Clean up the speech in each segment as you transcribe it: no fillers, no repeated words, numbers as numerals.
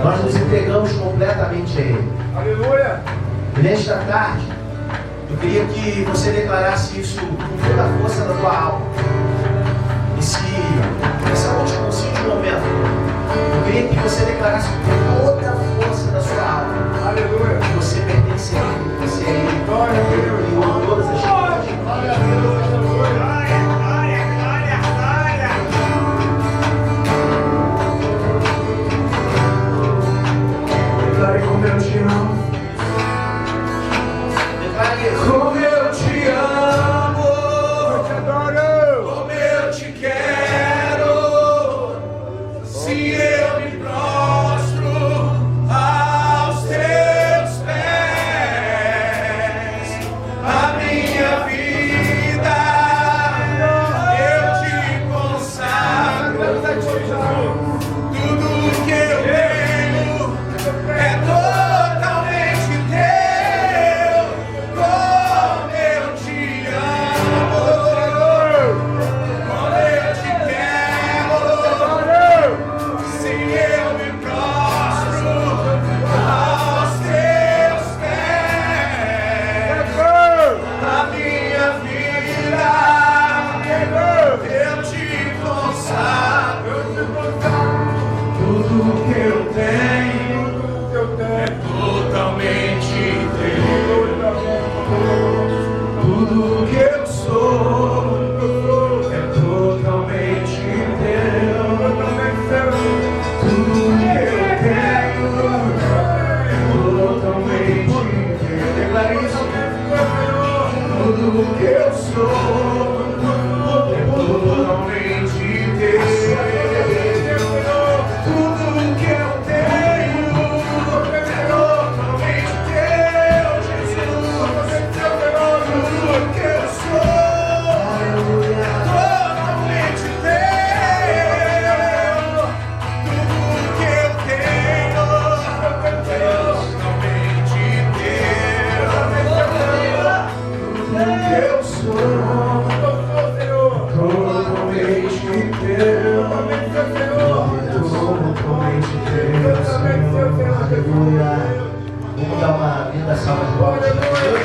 Nós nos entregamos completamente a Ele. Aleluia. E nesta tarde, eu queria que você declarasse isso com toda a força da tua alma. Nessa última momento, eu queria que você declarasse com toda a força da sua alma. Aleluia. Que você pertence a Ele, que você é Ele. Glória a Deus. E com todas as coisas. Glória a Deus. Declare como eu te amo. Declare isso. Como eu te amo. Eu te adoro. Como eu te quero, se eu me prostro aos teus pés, a minha vida eu te consagro. Tudo que eu tenho é totalmente teu. Como eu te amo, como eu te quero, se eu me prostro aos teus pés, a minha vida eu te consagro. Tudo que eu tenho é totalmente teu. Tudo que eu sou é totalmente teu. Tudo que eu tenho é totalmente teu. Declare isso. Tudo que eu sou é totalmente teu. Tudo que eu tenho é totalmente teu, Jesus. Tudo que eu sou é totalmente teu. Tudo que eu tenho é totalmente teu. Tudo que eu sou totalmente teu. Aleluia. Vamos dar uma linda salva de palmas para Deus.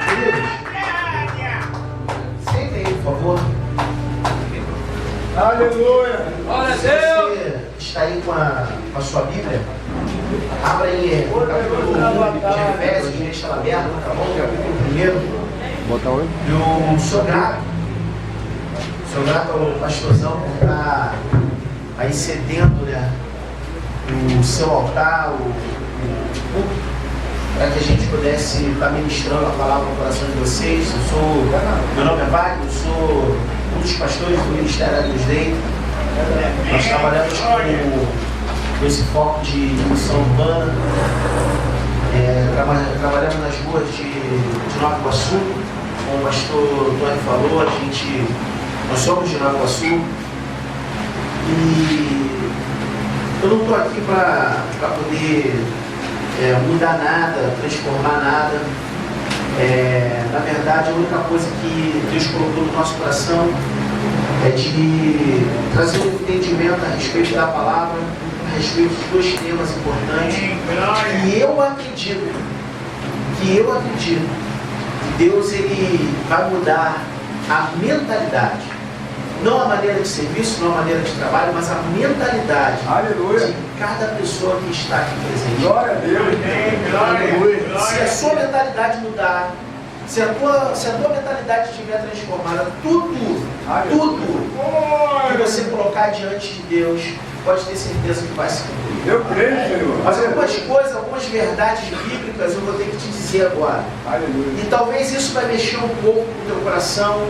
Queridos, sentem aí, por favor. Aleluia. Você está aí com a sua Bíblia? Abra aí o capítulo 1 de Efésios, deixa ela aberta, tá bom? Capítulo 1. Botar onde? Eu sou grato ao pastorzão por estar aí cedendo, né, o seu altar, para que a gente pudesse estar ministrando a palavra no coração de vocês. Meu nome é Wagner, eu sou um dos pastores do Ministério Atos Dei. Nós trabalhamos com esse foco de missão urbana. Trabalhamos nas ruas de Nova Iguaçu, como o pastor Tony falou, nós somos de Nova Iguaçu. E eu não estou aqui para poder mudar nada, transformar nada. Na verdade, a única coisa que Deus colocou no nosso coração é de trazer um entendimento a respeito da palavra, a respeito de dois temas importantes. E eu acredito que Deus ele vai mudar a mentalidade, não a maneira de serviço, não a maneira de trabalho, mas a mentalidade. Aleluia. De cada pessoa que está aqui presente. Glória a Deus. Aleluia. Se a sua mentalidade mudar, se a tua mentalidade estiver transformada, tudo que você colocar diante de Deus, pode ter certeza que vai se cumprir. Eu creio, Senhor. Mas algumas verdades bíblicas eu vou ter que te dizer agora. Aleluia. E talvez isso vai mexer um pouco com o teu coração,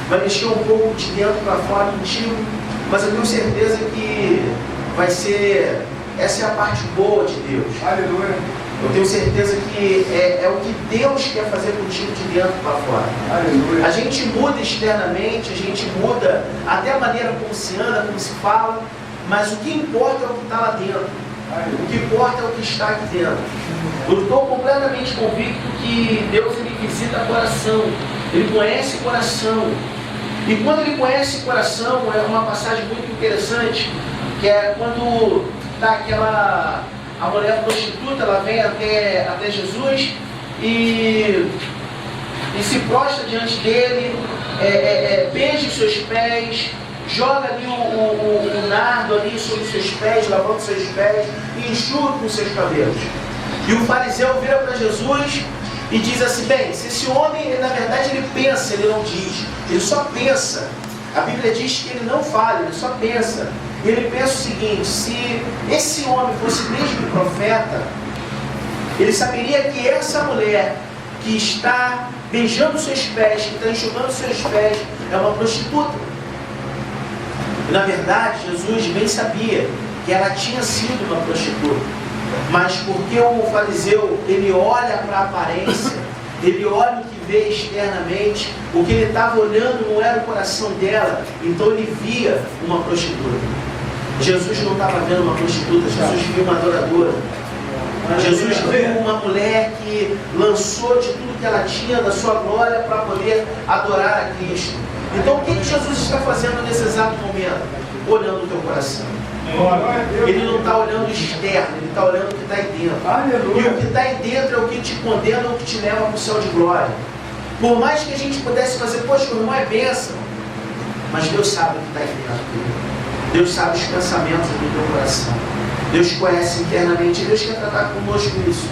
vai mexer um pouco de dentro para fora contigo, mas eu tenho certeza que essa é a parte boa de Deus. Aleluia. Eu tenho certeza que é o que Deus quer fazer contigo de dentro para fora. Aleluia. A gente muda externamente, a gente muda até a maneira como se anda, como se fala, mas o que importa é o que está lá dentro. O que importa é o que está aqui dentro. Eu estou completamente convicto que Deus ele visita o coração, ele conhece o coração. E quando ele conhece o coração, é uma passagem muito interessante, que é quando está a mulher prostituta, ela vem até Jesus e se prostra diante dele, beija os seus pés, joga ali o nardo ali sobre os seus pés, lavando os seus pés e enxuga os seus cabelos. E o fariseu vira para Jesus e diz assim: bem, se esse homem, na verdade ele pensa, ele não diz, ele só pensa. A Bíblia diz que ele não fala, ele só pensa. E ele pensa o seguinte: se esse homem fosse mesmo profeta, ele saberia que essa mulher que está beijando os seus pés, que está enxugando os seus pés, é uma prostituta. E na verdade, Jesus bem sabia que ela tinha sido uma prostituta. Mas porque o fariseu, ele olha para a aparência, ele olha o que vê externamente, o que ele estava olhando não era o coração dela, então ele via uma prostituta. Jesus não estava vendo uma prostituta, Jesus viu uma adoradora. Jesus viu uma mulher que lançou de tudo que ela tinha, da sua glória, para poder adorar a Cristo. Então o que Jesus está fazendo nesse exato momento? Olhando o teu coração. Ele não está olhando o externo, ele está olhando o que está aí dentro. E o que está aí dentro é o que te condena, o que te leva para o céu de glória. Por mais que a gente pudesse fazer, poxa, o irmão é bênção, mas Deus sabe o que está aí dentro. Deus sabe os pensamentos do teu coração. Deus conhece internamente, Deus quer tratar conosco isso.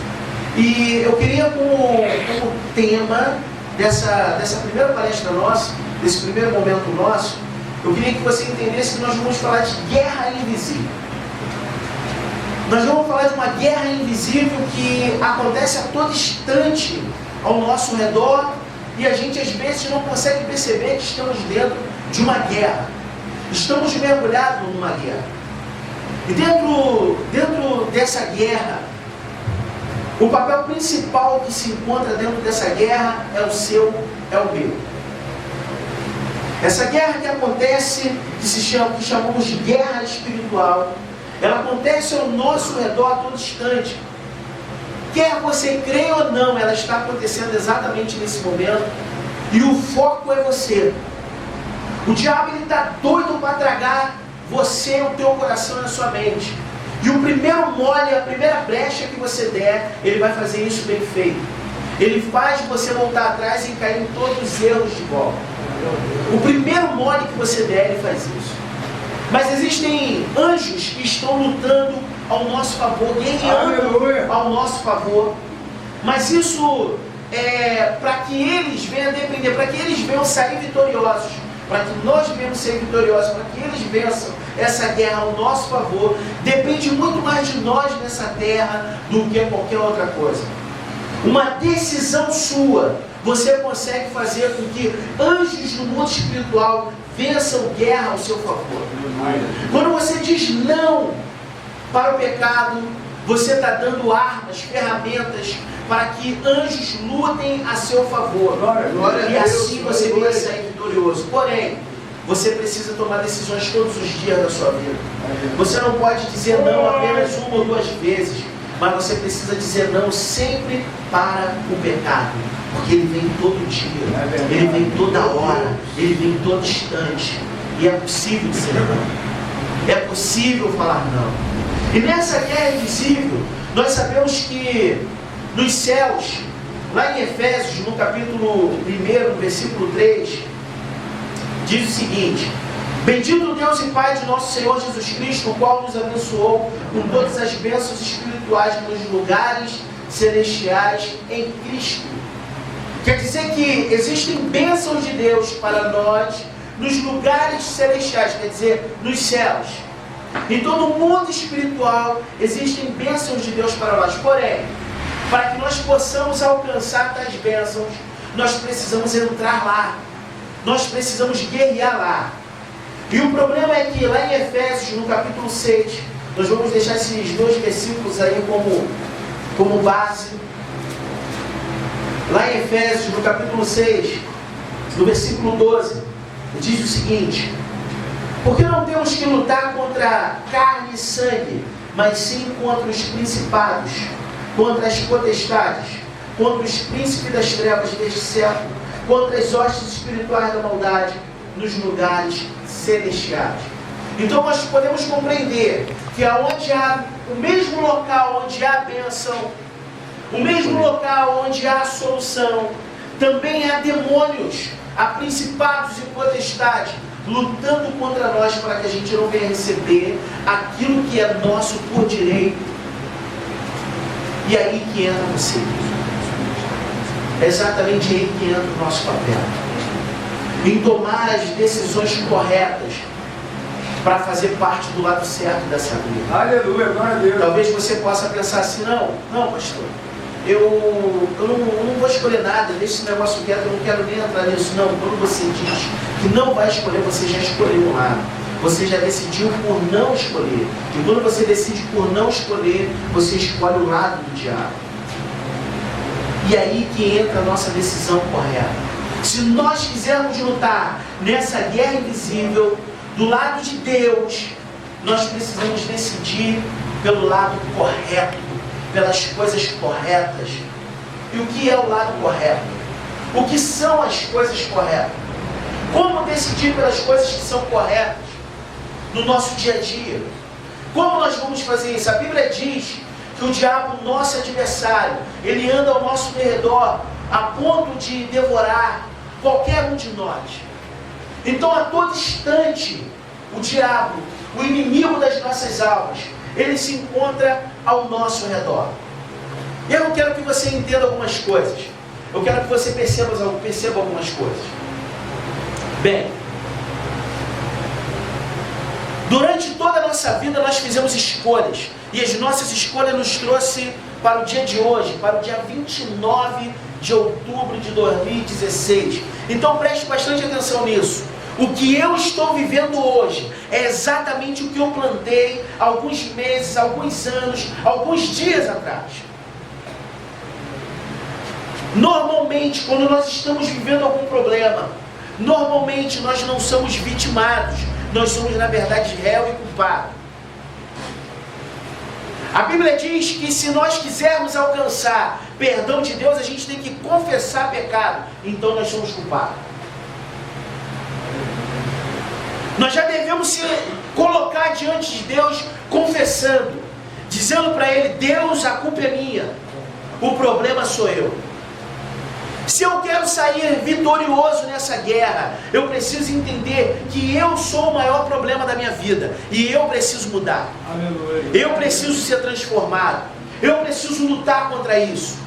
E eu queria, como tema dessa primeira palestra nossa, desse primeiro momento nosso, eu queria que você entendesse que nós vamos falar de guerra invisível. Nós vamos falar de uma guerra invisível que acontece a todo instante ao nosso redor e a gente às vezes não consegue perceber que estamos dentro de uma guerra. Estamos mergulhados numa guerra. E dentro dessa guerra, o papel principal que se encontra dentro dessa guerra é o seu, é o meu. Essa guerra que acontece, que chamamos de guerra espiritual, ela acontece ao nosso redor a todo instante. Quer você creia ou não, ela está acontecendo exatamente nesse momento. E o foco é você. O diabo está doido para tragar você, o teu coração e a sua mente. E o primeiro mole, a primeira brecha que você der, ele vai fazer isso bem feito. Ele faz você voltar atrás e cair em todos os erros de volta. O primeiro mole que você der, ele faz isso. Mas existem anjos que estão lutando ao nosso favor, guerreando ao nosso favor. Mas isso é para que eles venham depender, para que eles venham sair vitoriosos, para que nós venhamos ser vitoriosos, para que eles vençam essa guerra ao nosso favor. Depende muito mais de nós nessa terra do que qualquer outra coisa. Uma decisão sua, você consegue fazer com que anjos do mundo espiritual vençam guerra ao seu favor. Quando você diz não para o pecado, você está dando armas, ferramentas para que anjos lutem a seu favor. E assim você venha sair vitorioso. Porém, você precisa tomar decisões todos os dias da sua vida. Você não pode dizer não apenas uma ou duas vezes, mas você precisa dizer não sempre para o pecado. Porque ele vem todo dia, ele vem toda hora, ele vem todo instante. E é possível dizer não. É possível falar não. E nessa guerra invisível, nós sabemos que nos céus, lá em Efésios, no capítulo 1, no versículo 3, diz o seguinte: bendito Deus e Pai de nosso Senhor Jesus Cristo, o qual nos abençoou com todas as bênçãos espirituais nos lugares celestiais em Cristo. Quer dizer que existem bênçãos de Deus para nós nos lugares celestiais, quer dizer, nos céus. Em todo o mundo espiritual existem bênçãos de Deus para nós. Porém, para que nós possamos alcançar tais bênçãos, nós precisamos entrar lá. Nós precisamos guerrear lá. E o problema é que lá em Efésios, no capítulo 6, nós vamos deixar esses dois versículos aí como base. Lá em Efésios, no capítulo 6, no versículo 12, diz o seguinte: porque não temos que lutar contra carne e sangue, mas sim contra os principados, contra as potestades, contra os príncipes das trevas deste século, contra as hostes espirituais da maldade nos lugares celestiais. Então nós podemos compreender que aonde há o mesmo local onde há bênção, o mesmo local onde há solução, também há demônios, há principados e potestades lutando contra nós para que a gente não venha receber aquilo que é nosso por direito. E aí que entra você. É exatamente aí que entra o nosso papel. Em tomar as decisões corretas para fazer parte do lado certo dessa vida. Aleluia, glória a Deus. Talvez você possa pensar assim, não pastor, eu não vou escolher nada, deixa esse negócio quieto, eu não quero nem entrar nisso. Não, quando você diz que não vai escolher, você já escolheu um lado. Você já decidiu por não escolher. E quando você decide por não escolher, você escolhe o lado do diabo. E aí que entra a nossa decisão correta. Se nós quisermos lutar nessa guerra invisível, do lado de Deus, nós precisamos decidir pelo lado correto, pelas coisas corretas. E o que é o lado correto? O que são as coisas corretas? Como decidir pelas coisas que são corretas no nosso dia a dia? Como nós vamos fazer isso? A Bíblia diz que o diabo, nosso adversário, ele anda ao nosso redor a ponto de devorar qualquer um de nós. Então, a todo instante, o diabo, o inimigo das nossas almas, ele se encontra ao nosso redor. Eu quero que você entenda algumas coisas. Eu quero que você perceba algumas coisas. Bem, durante toda a nossa vida nós fizemos escolhas. E as nossas escolhas nos trouxe para o dia de hoje, para o dia 29 de outubro de 2016. Então preste bastante atenção nisso. O que eu estou vivendo hoje é exatamente o que eu plantei alguns meses, alguns anos, alguns dias atrás. Normalmente, quando nós estamos vivendo algum problema, normalmente nós não somos vitimados, nós somos, na verdade, réu e culpado. A Bíblia diz que se nós quisermos alcançar perdão de Deus, a gente tem que confessar pecado, então nós somos culpados. Nós já devemos se colocar diante de Deus confessando, dizendo para Ele: Deus, a culpa é minha, o problema sou eu. Se eu quero sair vitorioso nessa guerra, eu preciso entender que eu sou o maior problema da minha vida e eu preciso mudar. Aleluia. Eu preciso ser transformado. Eu preciso lutar contra isso.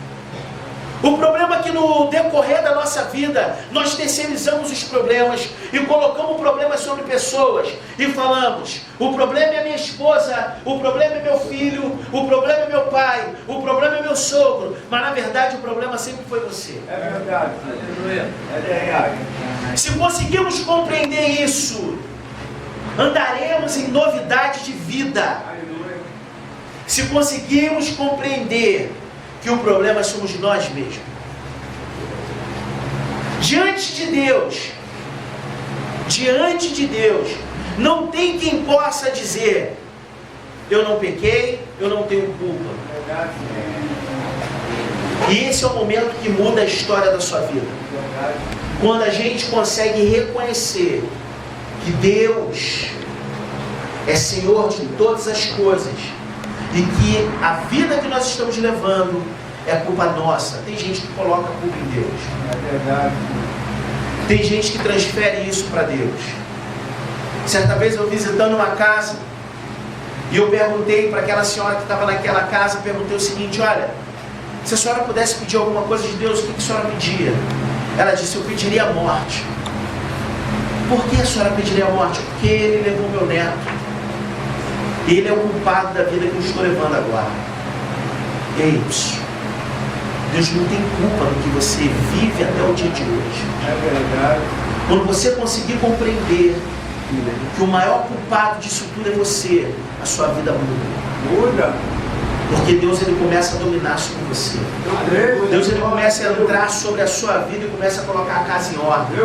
O problema é que no decorrer da nossa vida, nós terceirizamos os problemas e colocamos problemas sobre pessoas e falamos: o problema é minha esposa, o problema é meu filho, o problema é meu pai, o problema é meu sogro. Mas na verdade o problema sempre foi você. É verdade. É verdade. Se conseguirmos compreender isso, andaremos em novidade de vida. Se conseguirmos compreender que o problema somos nós mesmos. Diante de Deus, não tem quem possa dizer: eu não pequei, eu não tenho culpa. E esse é o momento que muda a história da sua vida. Quando a gente consegue reconhecer que Deus é Senhor de todas as coisas, e que a vida que nós estamos levando é culpa nossa. Tem gente que coloca a culpa em Deus. É verdade. Tem gente que transfere isso para Deus. Certa vez eu visitando uma casa, e eu perguntei para aquela senhora que estava naquela casa, perguntei o seguinte: olha, se a senhora pudesse pedir alguma coisa de Deus, o que a senhora pedia? Ela disse: eu pediria a morte. Por que a senhora pediria a morte? Porque ele levou meu neto. Ele é o culpado da vida que eu estou levando agora. Ei, Deus não tem culpa no que você vive até o dia de hoje. É verdade. Quando você conseguir compreender que o maior culpado disso tudo é você, a sua vida muda. Muda. Porque Deus, ele começa a dominar sobre você. Deus, ele começa a entrar sobre a sua vida e começa a colocar a casa em ordem.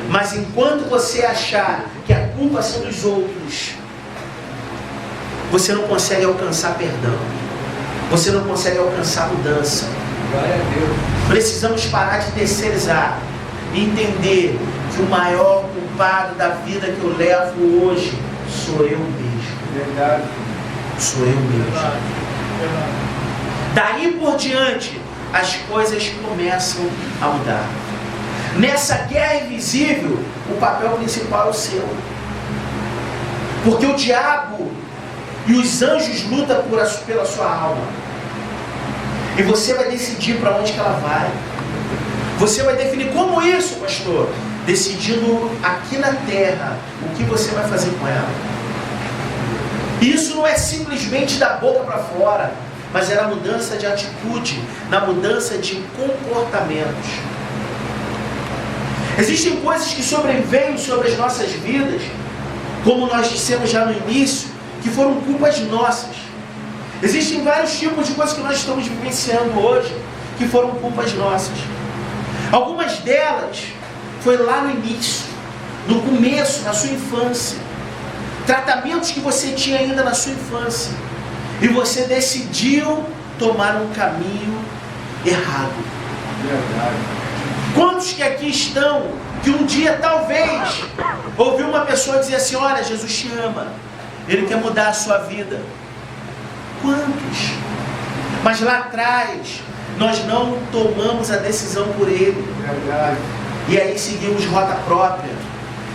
Mas enquanto você achar que a culpa são dos outros, você não consegue alcançar perdão. Você não consegue alcançar mudança. Glória a Deus. Precisamos parar de terceirizar e entender que o maior culpado da vida que eu levo hoje sou eu mesmo. Verdade. Sou eu mesmo. Daí por diante, as coisas começam a mudar. Nessa guerra invisível, o papel principal é o seu. Porque o diabo e os anjos lutam pela sua alma. E você vai decidir para onde que ela vai. Você vai definir como isso, pastor? Decidindo aqui na terra o que você vai fazer com ela. Isso não é simplesmente da boca para fora, mas é na mudança de atitude, na mudança de comportamentos. Existem coisas que sobrevêm sobre as nossas vidas, como nós dissemos já no início, que foram culpas nossas. Existem vários tipos de coisas que nós estamos vivenciando hoje, que foram culpas nossas. Algumas delas foi lá no início, no começo, na sua infância. Tratamentos que você tinha ainda na sua infância. E você decidiu tomar um caminho errado. Verdade. Quantos que aqui estão, que um dia talvez ouviu uma pessoa dizer assim: olha, Jesus te ama, Ele quer mudar a sua vida. Quantos? Mas lá atrás, nós não tomamos a decisão por Ele. Verdade. E aí seguimos rota própria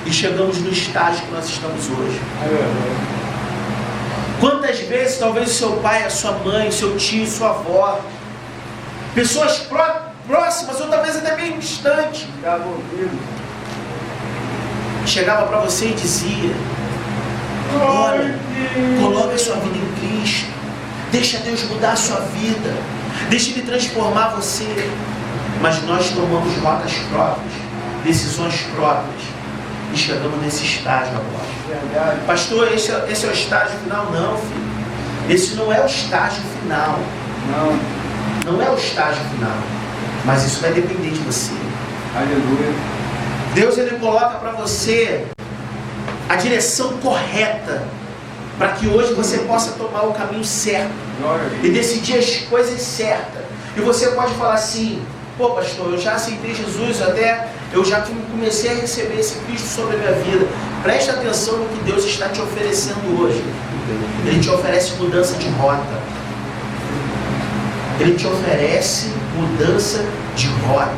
e chegamos no estágio que nós estamos hoje. Quantas vezes talvez o seu pai, a sua mãe, o seu tio, sua avó, pessoas próximas ou talvez até meio distantes, chegava para você e dizia: olha, coloque a sua vida em Cristo, deixa Deus mudar a sua vida, deixa Ele transformar você. Mas nós tomamos rotas próprias, decisões próprias, e chegamos nesse estágio agora. Verdade. Pastor, esse é o estágio final? Não, filho. Esse não é o estágio final. Não é o estágio final. Mas isso vai depender de você. Aleluia. Deus, Ele coloca para você a direção correta, para que hoje você possa tomar o caminho certo e decidir as coisas certas. E você pode falar assim: pô, pastor, eu já aceitei Jesus, eu já comecei a receber esse Cristo sobre a minha vida. Preste atenção no que Deus está te oferecendo hoje. Ele te oferece mudança de rota. Ele te oferece mudança de rota.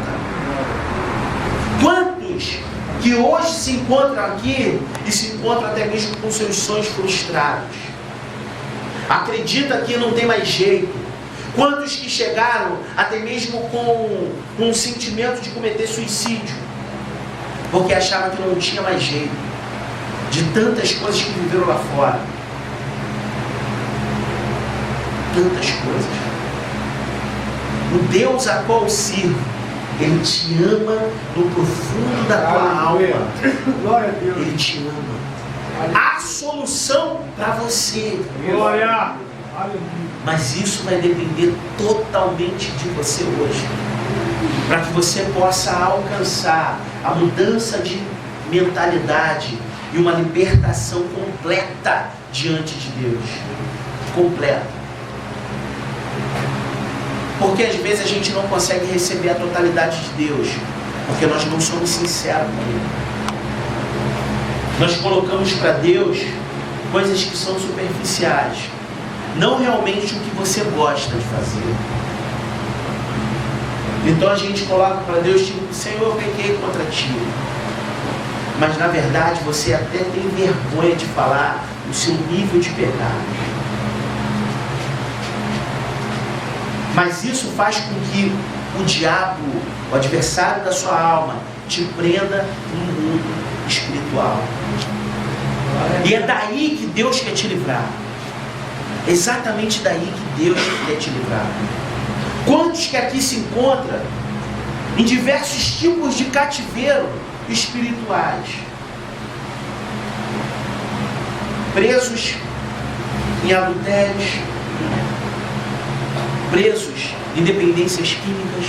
Quantos que hoje se encontram aqui e se encontram até mesmo com seus sonhos frustrados? Acredita que não tem mais jeito? Quantos que chegaram até mesmo com um sentimento de cometer suicídio, porque achavam que não tinha mais jeito, de tantas coisas que viveram lá fora. Tantas coisas. O Deus a qual eu sirvo, Ele te ama no profundo da tua alma. Glória a Deus. Ele te ama. Há solução para você. Glória. Mas isso vai depender totalmente de você hoje, para que você possa alcançar a mudança de mentalidade e uma libertação completa diante de Deus. Completa. Porque às vezes a gente não consegue receber a totalidade de Deus, porque nós não somos sinceros com Ele. Nós colocamos para Deus coisas que são superficiais, não realmente o que você gosta de fazer. Então a gente coloca para Deus tipo: Senhor, eu pequei contra Ti. Mas na verdade você até tem vergonha de falar o seu nível de pecado. Mas isso faz com que o diabo, o adversário da sua alma, te prenda no mundo espiritual. E é daí que Deus quer te livrar. Exatamente daí que Deus quer te livrar. Quantos que aqui se encontram em diversos tipos de cativeiro espirituais, presos em adultérios, presos em dependências químicas,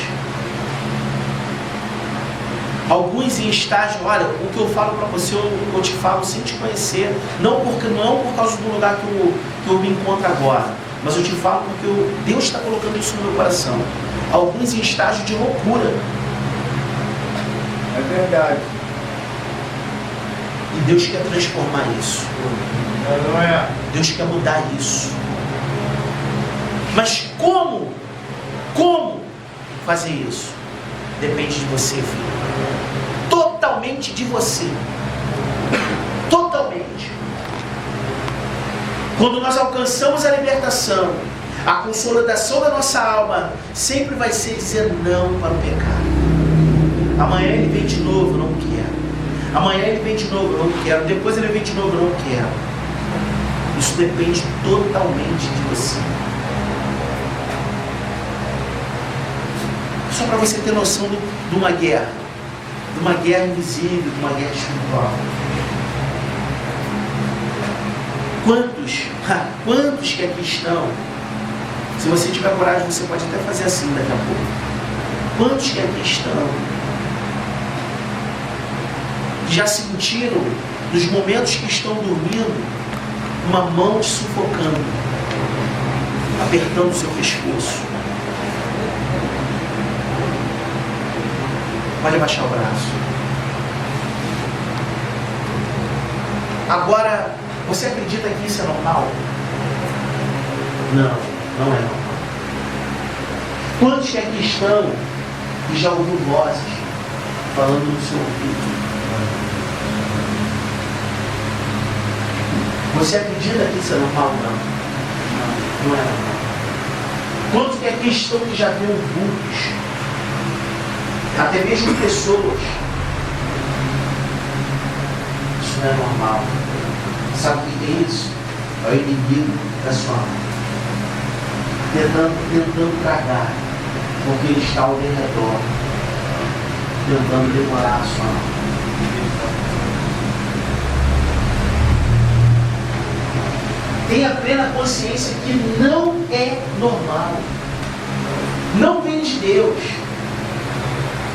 alguns em estágio. Olha, o que eu falo para você, eu te falo sem te conhecer, não por causa do lugar que eu me encontro agora, mas eu te falo porque Deus está colocando isso no meu coração. alguns em estágio de loucura. É verdade. E Deus quer transformar isso. Não é? Deus quer mudar isso. Mas como? Como fazer isso? Depende de você, filho. Totalmente de você. Totalmente. Quando nós alcançamos a libertação, a consolidação da nossa alma sempre vai ser dizer não para o pecado. Amanhã ele vem de novo, não quero. Amanhã ele vem de novo, não quero. Depois ele vem de novo, não quero. Isso depende totalmente de você. Só para você ter noção de uma guerra. De uma guerra invisível, de uma guerra espiritual. Quantos que aqui estão? Se você tiver coragem, você pode até fazer assim daqui a pouco. Quantos que aqui estão? Que já sentiram, nos momentos que estão dormindo, uma mão te sufocando, apertando o seu pescoço? Pode abaixar o braço. Agora, você acredita que isso é normal? Não, não é normal. Quantos que aqui estão e já ouviu vozes falando no seu ouvido? Você acredita que isso é normal? Não, não é normal. Quantos que aqui estão que já viram vultos? Até mesmo pessoas. Isso não é normal. Sabe o que é isso? É o inimigo da sua alma. Tentando tragar, porque ele está ao redor, tentando devorar a sua alma. Tenha plena consciência que não é normal. Não vem de Deus.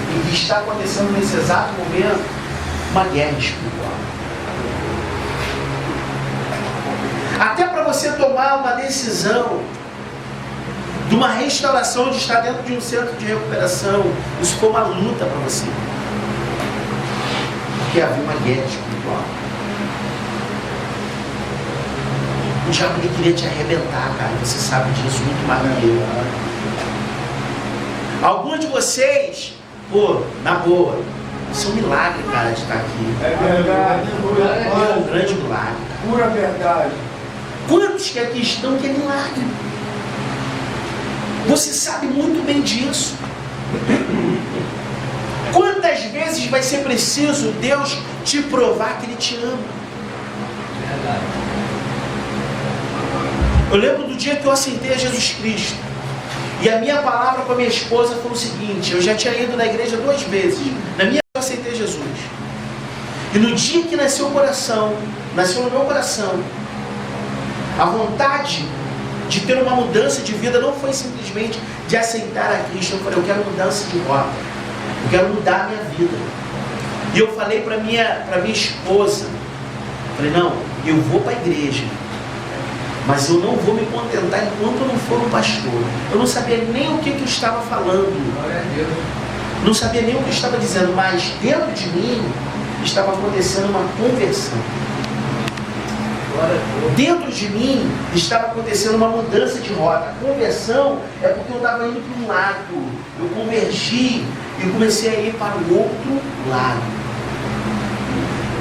E que está acontecendo nesse exato momento uma guerra espiritual. Até para você tomar uma decisão de uma restauração, de estar dentro de um centro de recuperação, isso foi uma luta para você. Porque havia uma guerra espiritual. O diabo ele queria te arrebentar, cara. Você sabe disso muito mais do que eu. Alguns de vocês, pô, na boa, isso é um milagre, cara, de estar aqui. É verdade. É um grande milagre. Pura verdade. Quantos que aqui estão que é milagre? Você sabe muito bem disso. Quantas vezes vai ser preciso Deus te provar que Ele te ama? Verdade. Eu lembro do dia que eu aceitei a Jesus Cristo. E a minha palavra com a minha esposa foi o seguinte: eu já tinha ido na igreja 2 vezes. Na minha eu aceitei Jesus. E no dia que nasceu no meu coração, a vontade de ter uma mudança de vida não foi simplesmente de aceitar a Cristo. Eu falei, eu quero mudança de rota. Eu quero mudar a minha vida. E eu falei para minha esposa, falei, não, eu vou para a igreja, mas eu não vou me contentar enquanto eu não for um pastor. Eu não sabia nem o que eu estava falando. Glória a Deus. Não sabia nem o que eu estava dizendo, mas dentro de mim estava acontecendo uma conversão. Dentro de mim estava acontecendo uma mudança de rota. A conversão é porque eu estava indo para um lado. Eu convergi e comecei a ir para o outro lado.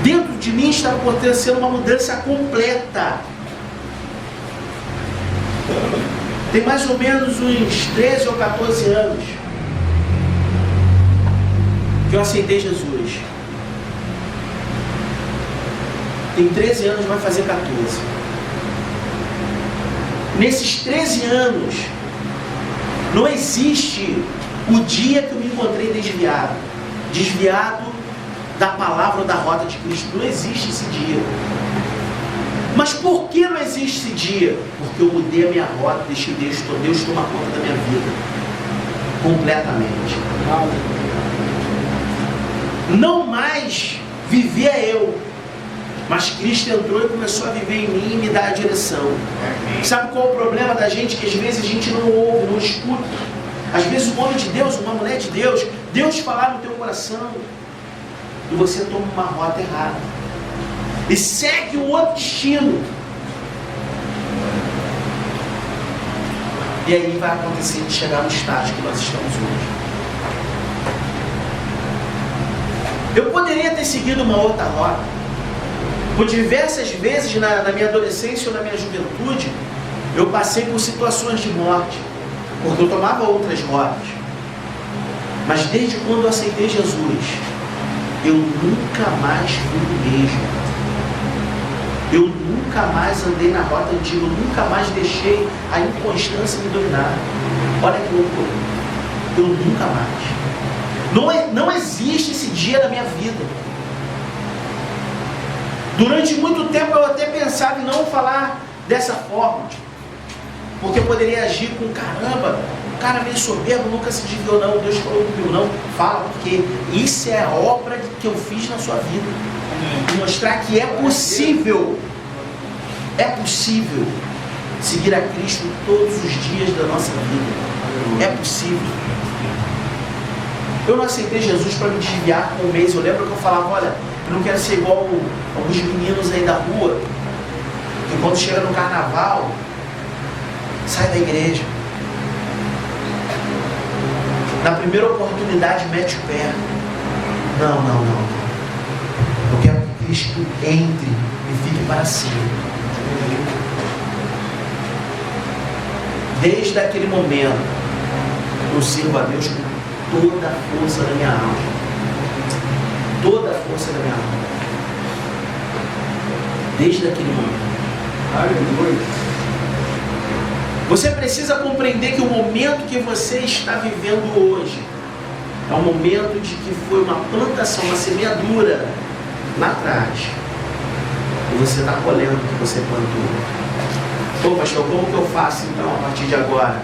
Dentro de mim estava acontecendo uma mudança completa. Tem mais ou menos uns 13 ou 14 anos que eu aceitei Jesus. Tem 13 anos, vai fazer 14. Nesses 13 anos, não existe o dia que eu me encontrei desviado da palavra ou da rota de Cristo. Não existe esse dia. Mas por que não existe esse dia? Porque eu mudei a minha rota, deixei Deus tomar conta da minha vida. Completamente. Não mais vivia eu, mas Cristo entrou e começou a viver em mim e me dar a direção. Sabe qual é o problema da gente? Que às vezes a gente não ouve, não escuta. Às vezes um homem de Deus, uma mulher de Deus, Deus falar no teu coração, e você toma uma rota errada e segue um outro destino. E aí vai acontecer de chegar no estágio que nós estamos hoje. Eu poderia ter seguido uma outra rota. Por diversas vezes na minha adolescência ou na minha juventude, eu passei por situações de morte, porque eu tomava outras rotas. Mas desde quando eu aceitei Jesus, eu nunca mais fui o mesmo. Eu nunca mais andei na rota antiga, eu nunca mais deixei a inconstância me dominar. Olha que loucura. Eu nunca mais. Não existe esse dia na minha vida. Durante muito tempo eu até pensava em não falar dessa forma, porque eu poderia agir com caramba, o cara meio soberbo, nunca se desviou não, Deus falou comigo não. Fala, porque isso é a obra que eu fiz na sua vida. E mostrar que é possível seguir a Cristo todos os dias da nossa vida. É possível. Eu não aceitei Jesus para me desviar com um mês. Eu lembro que eu falava, olha, eu não quero ser igual alguns meninos aí da rua, que quando chega no carnaval, sai da igreja. Na primeira oportunidade mete o pé. Não. Eu quero que Cristo entre e fique para sempre. Desde aquele momento, eu sirvo a Deus com toda a força da minha alma. Toda a força da minha alma. Desde aquele momento. Aleluia. Você precisa compreender que o momento que você está vivendo hoje é um momento de que foi uma plantação, uma semeadura lá atrás. E você está colhendo o que você plantou. Pô, pastor, como que eu faço então a partir de agora?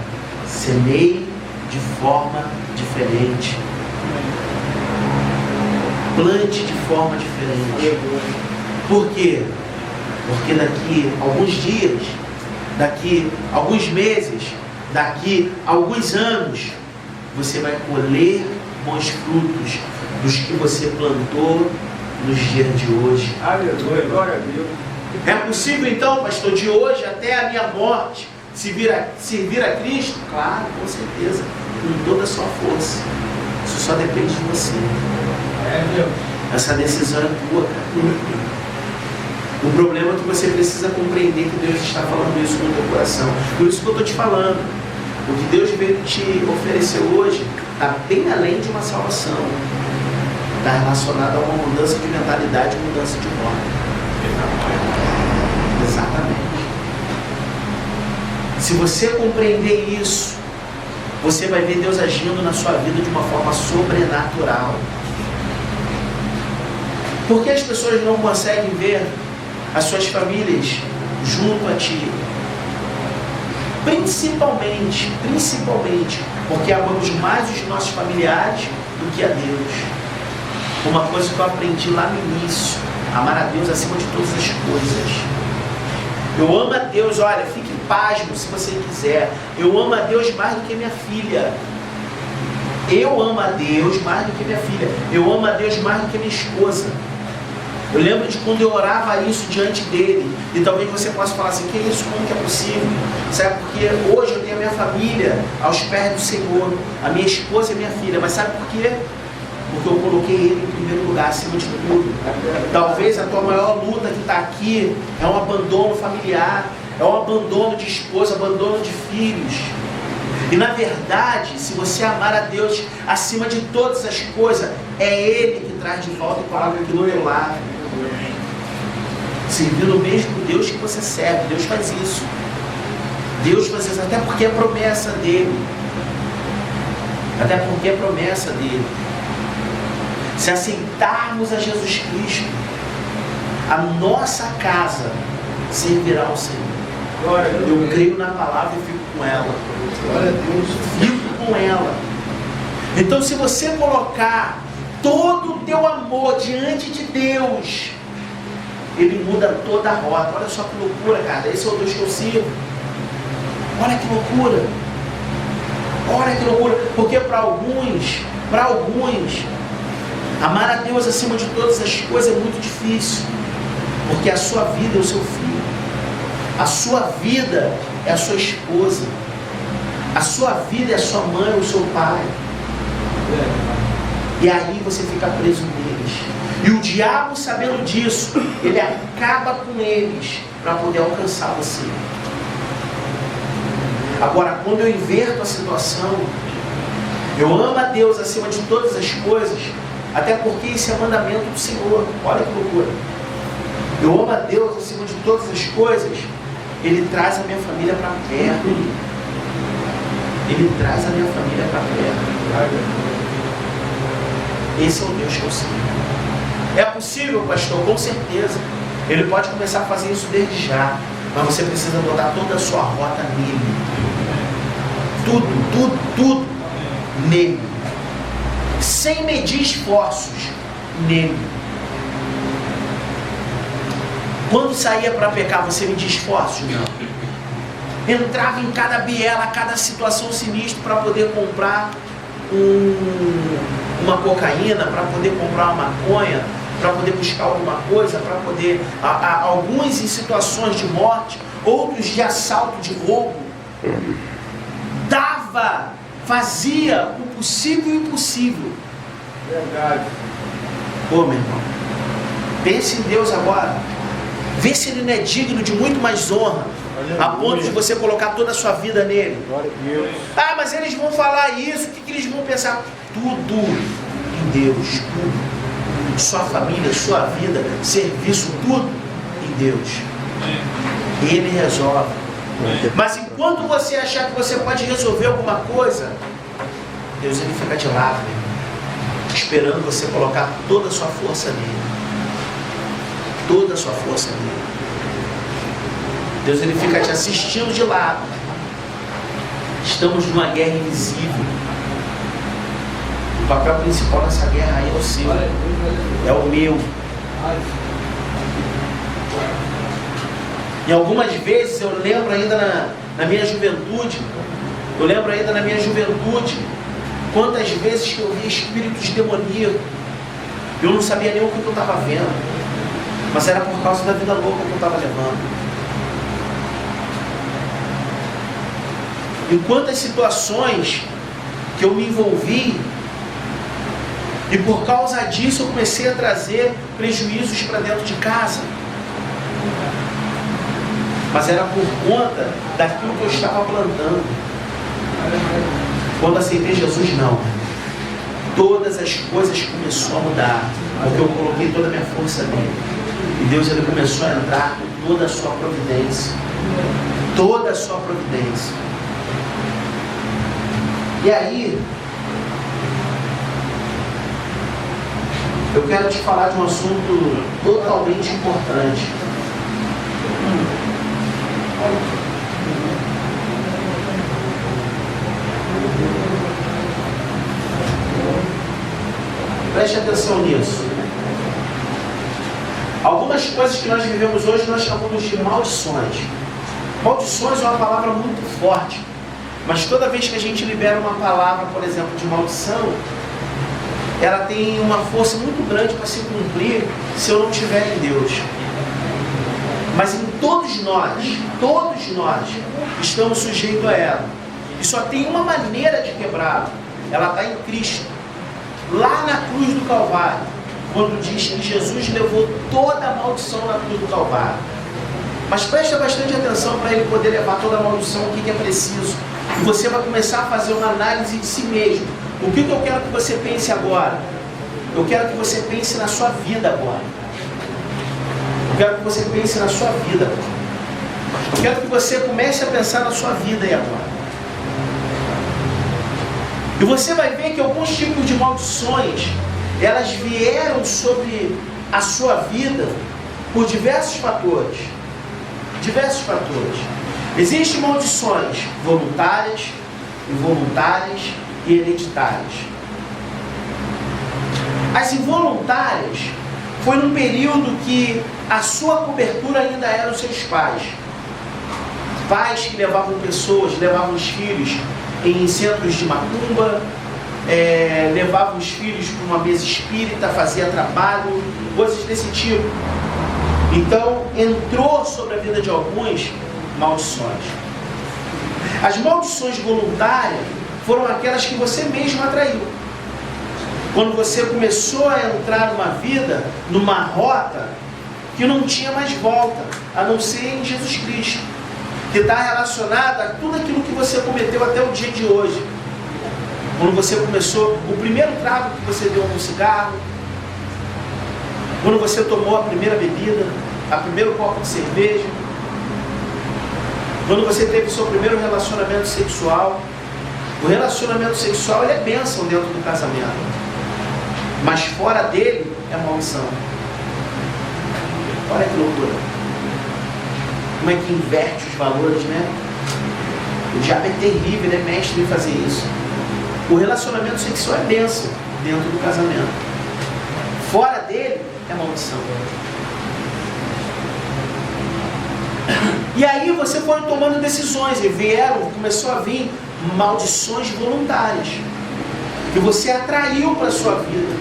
Semeie de forma diferente. Plante de forma diferente. Por quê? Porque daqui a alguns dias, daqui a alguns meses, daqui a alguns anos, você vai colher bons frutos dos que você plantou nos dias de hoje. Aleluia, glória a Deus. É possível então, pastor, de hoje até a minha morte, servir a Cristo? Claro, com certeza, com toda a sua força. Isso só depende de você. Essa decisão é tua, cara. O problema é que você precisa compreender que Deus está falando isso no teu coração. Por isso que eu estou te falando. O que Deus veio te oferecer hoje está bem além de uma salvação. Está relacionado a uma mudança de mentalidade e mudança de rota. Exatamente. Se você compreender isso, você vai ver Deus agindo na sua vida de uma forma sobrenatural. Por que as pessoas não conseguem ver as suas famílias junto a ti? Principalmente, porque amamos mais os nossos familiares do que a Deus. Uma coisa que eu aprendi lá no início: amar a Deus acima de todas as coisas. Eu amo a Deus, olha, fique pasmo se você quiser. Eu amo a Deus mais do que minha filha. Eu amo a Deus mais do que minha filha. Eu amo a Deus mais do que minha esposa. Eu lembro de quando eu orava isso diante dele. E talvez você possa falar assim, que isso, como que é possível? Sabe, porque hoje eu tenho a minha família aos pés do Senhor, a minha esposa e a minha filha. Mas sabe por quê? Porque eu coloquei ele em primeiro lugar, acima de tudo. Talvez a tua maior luta que está aqui é um abandono familiar, é um abandono de esposa, abandono de filhos. E na verdade, se você amar a Deus acima de todas as coisas, é Ele que traz de volta e coloca aqui do teu lado. Servindo o mesmo Deus que você serve. Deus faz isso. Deus faz isso, até porque é promessa dele. Até porque é promessa dele. Se aceitarmos a Jesus Cristo, a nossa casa servirá ao Senhor. Eu creio na palavra e fico com ela. Glória a Deus. Fico com ela. Então, se você colocar todo o teu amor diante de Deus, Ele muda toda a rota. Olha só que loucura, cara. Esse é o Deus que eu sirvo. Olha que loucura. Olha que loucura, porque para alguns, amar a Deus acima de todas as coisas é muito difícil, porque a sua vida é o seu filho, a sua vida é a sua esposa, a sua vida é a sua mãe ou o seu pai, e aí você fica preso neles, e o diabo, sabendo disso, ele acaba com eles para poder alcançar você. Agora, quando eu inverto a situação, eu amo a Deus acima de todas as coisas, até porque esse é mandamento do Senhor. Olha que loucura. Eu amo a Deus acima de todas as coisas, Ele traz a minha família para perto. Ele traz a minha família para perto. Esse é o Deus que eu sirvo. É possível, pastor? Com certeza. Ele pode começar a fazer isso desde já, mas você precisa botar toda a sua rota nele. Tudo nele. Sem medir esforços nele. Quando saía para pecar, você media esforços? Não. Entrava em cada biela, cada situação sinistra para poder comprar uma cocaína, para poder comprar uma maconha, para poder buscar alguma coisa, para poder... alguns em situações de morte, outros de assalto, de roubo. Fazia o possível e o impossível. Verdade. Ô, meu irmão, pense em Deus agora. Vê se Ele não é digno de muito mais honra, a ponto de você colocar toda a sua vida nele. Glória a Deus. Ah, mas eles vão falar isso, o que eles vão pensar? Tudo em Deus, tudo. Sua família, sua vida, serviço, tudo em Deus. Ele resolve. Mas enquanto você achar que você pode resolver alguma coisa, Deus ele fica de lado, esperando você colocar toda a sua força nele. Toda a sua força nele. Deus ele fica te assistindo de lado. Estamos numa guerra invisível. O papel principal nessa guerra aí é o seu, é o meu. E algumas vezes eu lembro ainda na minha juventude, quantas vezes que eu vi espíritos demoníacos, eu não sabia nem o que eu estava vendo, mas era por causa da vida louca que eu estava levando. Em quantas situações que eu me envolvi, e por causa disso eu comecei a trazer prejuízos para dentro de casa. Mas era por conta daquilo que eu estava plantando. Quando aceitei Jesus, não. Todas as coisas começaram a mudar, porque eu coloquei toda a minha força nele. E Deus ele começou a entrar com toda a sua providência. Toda a sua providência. E aí, eu quero te falar de um assunto totalmente importante. Preste atenção nisso. Algumas coisas que nós vivemos hoje nós chamamos de maldições. Maldições é uma palavra muito forte, mas toda vez que a gente libera uma palavra, por exemplo, de maldição, ela tem uma força muito grande para se cumprir se eu não estiver em Deus. Mas em todos nós estamos sujeitos a ela. E só tem uma maneira de quebrá-la. Ela está em Cristo. Lá na cruz do Calvário, quando diz que Jesus levou toda a maldição na cruz do Calvário. Mas presta bastante atenção para ele poder levar toda a maldição, o que é preciso. E você vai começar a fazer uma análise de si mesmo. O que eu quero que você pense agora? Eu quero que você pense na sua vida agora. Eu quero que você pense na sua vida agora. Eu quero que você comece a pensar na sua vida aí agora. E você vai ver que alguns tipos de maldições, elas vieram sobre a sua vida por diversos fatores. Diversos fatores. Existem maldições voluntárias, involuntárias e hereditárias. As involuntárias foi num período que a sua cobertura ainda eram os seus pais. Pais que levavam pessoas, levavam os filhos em centros de macumba, levava os filhos para uma mesa espírita, fazia trabalho, coisas desse tipo. Então entrou sobre a vida de alguns maldições. As maldições voluntárias foram aquelas que você mesmo atraiu. Quando você começou a entrar numa vida, numa rota que não tinha mais volta, a não ser em Jesus Cristo, que está relacionada a tudo aquilo que você cometeu até o dia de hoje. Quando você começou, o primeiro trago que você deu no cigarro, quando você tomou a primeira bebida, a primeiro copo de cerveja, quando você teve o seu primeiro relacionamento sexual. O relacionamento sexual ele é bênção dentro do casamento, mas fora dele é maldição. Olha que loucura. Como é que inverte os valores, né? O diabo é terrível, ele é mestre em fazer isso. O relacionamento sexual é bênção dentro do casamento. Fora dele é maldição. E aí você foi tomando decisões e começou a vir maldições voluntárias que você atraiu para a sua vida.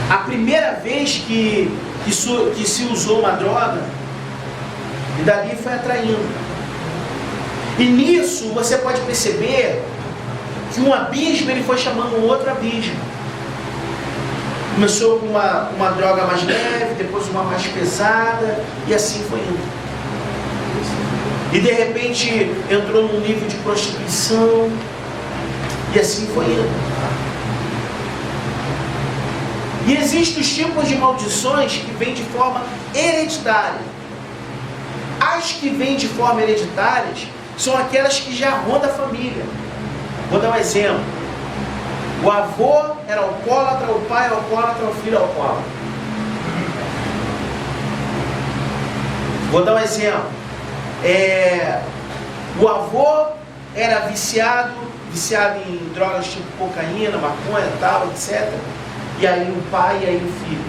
A primeira vez que se usou uma droga, e dali foi atraindo. E nisso você pode perceber que um abismo ele foi chamando um outro abismo. Começou com uma droga mais leve, depois uma mais pesada, e assim foi indo. E de repente entrou num nível de prostituição, e assim foi indo. E existem os tipos de maldições que vêm de forma hereditária. As que vêm de forma hereditária são aquelas que já rondam a família. Vou dar um exemplo. O avô era alcoólatra, o pai era alcoólatra, o filho era alcoólatra. Vou dar um exemplo. O avô era viciado em drogas tipo cocaína, maconha, tal, etc. E aí o pai e aí o filho.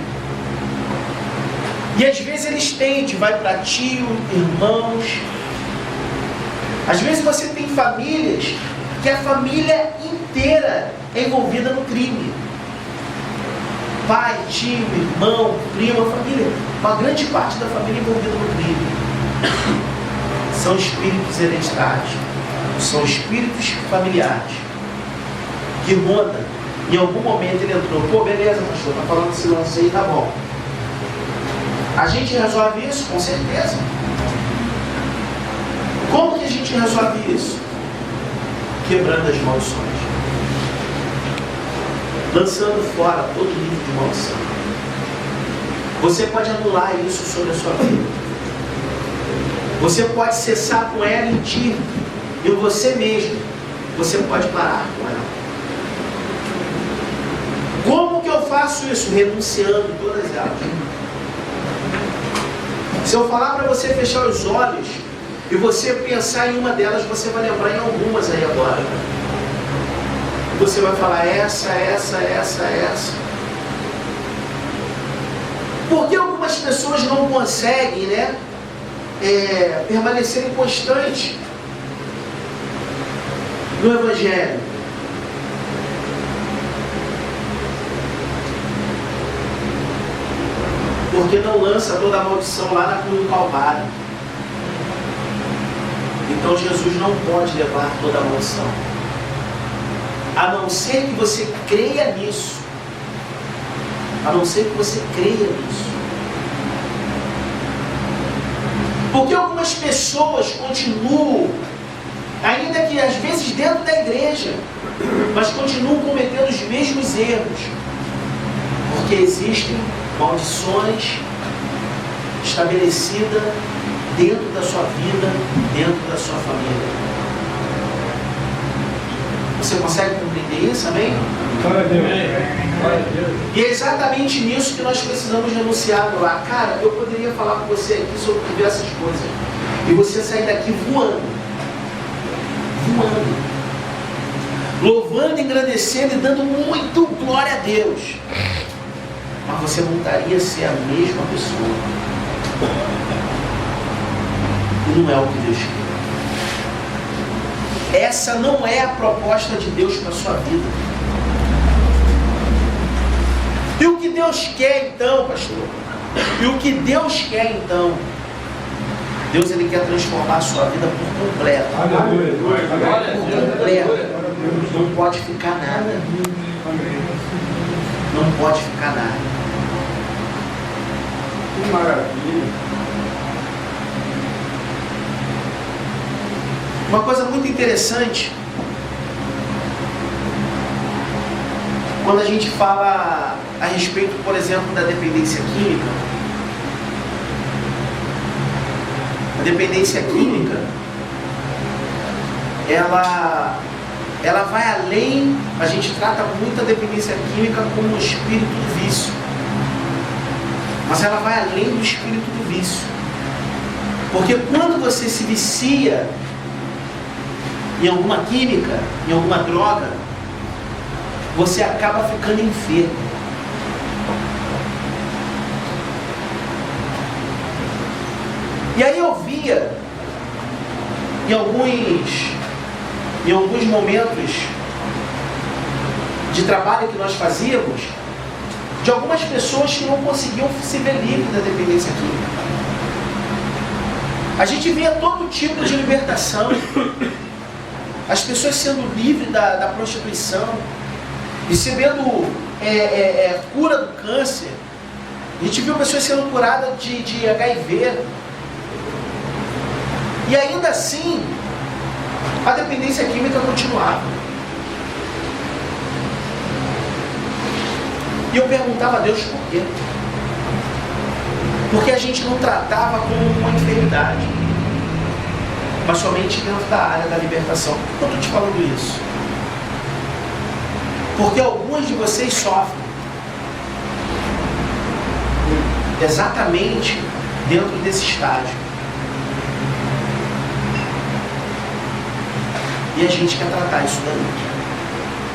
E às vezes ele estende, vai para tio, irmãos. Às vezes você tem famílias que a família inteira é envolvida no crime. Pai, tio, irmão, prima, família. Uma grande parte da família é envolvida no crime. São espíritos hereditários. São espíritos familiares. Que rondam. Em algum momento ele entrou. Pô, beleza, pastor, tá falando desse lance aí, tá bom. A gente resolve isso? Com certeza. Como que a gente resolve isso? Quebrando as maldições. Lançando fora todo nível de maldição. Você pode anular isso sobre a sua vida. Você pode cessar com ela em ti. E você mesmo. Você pode parar com ela. Como que eu faço isso? Renunciando todas elas. Se eu falar para você fechar os olhos e você pensar em uma delas, você vai lembrar em algumas aí agora. Você vai falar essa. Porque algumas pessoas não conseguem, né, permanecerem constantes no Evangelho. Porque não lança toda a maldição lá na cruz do Calvário. Então Jesus não pode levar toda a maldição. A não ser que você creia nisso. A não ser que você creia nisso. Porque algumas pessoas continuam, ainda que às vezes dentro da igreja, mas continuam cometendo os mesmos erros. Porque existem maldições estabelecidas dentro da sua vida, dentro da sua família. Você consegue compreender isso, amém? Glória a Deus. E é exatamente nisso que nós precisamos renunciar lá. Cara, eu poderia falar com você aqui sobre diversas coisas. E você sair daqui voando. Voando. Louvando, engrandecendo e dando muito glória a Deus. Mas você voltaria a ser a mesma pessoa. E não é o que Deus quer. Essa não é a proposta de Deus para a sua vida. E o que Deus quer então, pastor? E o que Deus quer então? Deus, Ele quer transformar a sua vida por completo. Por completo. Não pode ficar nada. Não pode ficar nada. Que maravilha. Uma coisa muito interessante, quando a gente fala a respeito, por exemplo, da dependência química. A dependência química, ela vai além. A gente trata muito a dependência química como o espírito do vício, mas ela vai além do espírito do vício, porque quando você se vicia em alguma química, em alguma droga, você acaba ficando enfermo. E aí eu via em alguns momentos de trabalho que nós fazíamos, de algumas pessoas que não conseguiam se ver livres da dependência química. A gente via todo tipo de libertação, as pessoas sendo livres da prostituição, recebendo cura do câncer. A gente viu pessoas sendo curadas de HIV. E ainda assim, a dependência química continuava. E eu perguntava a Deus por quê? Porque a gente não tratava como uma enfermidade, mas somente dentro da área da libertação. Por que eu estou te falando isso? Porque alguns de vocês sofrem exatamente dentro desse estágio. E a gente quer tratar isso daí.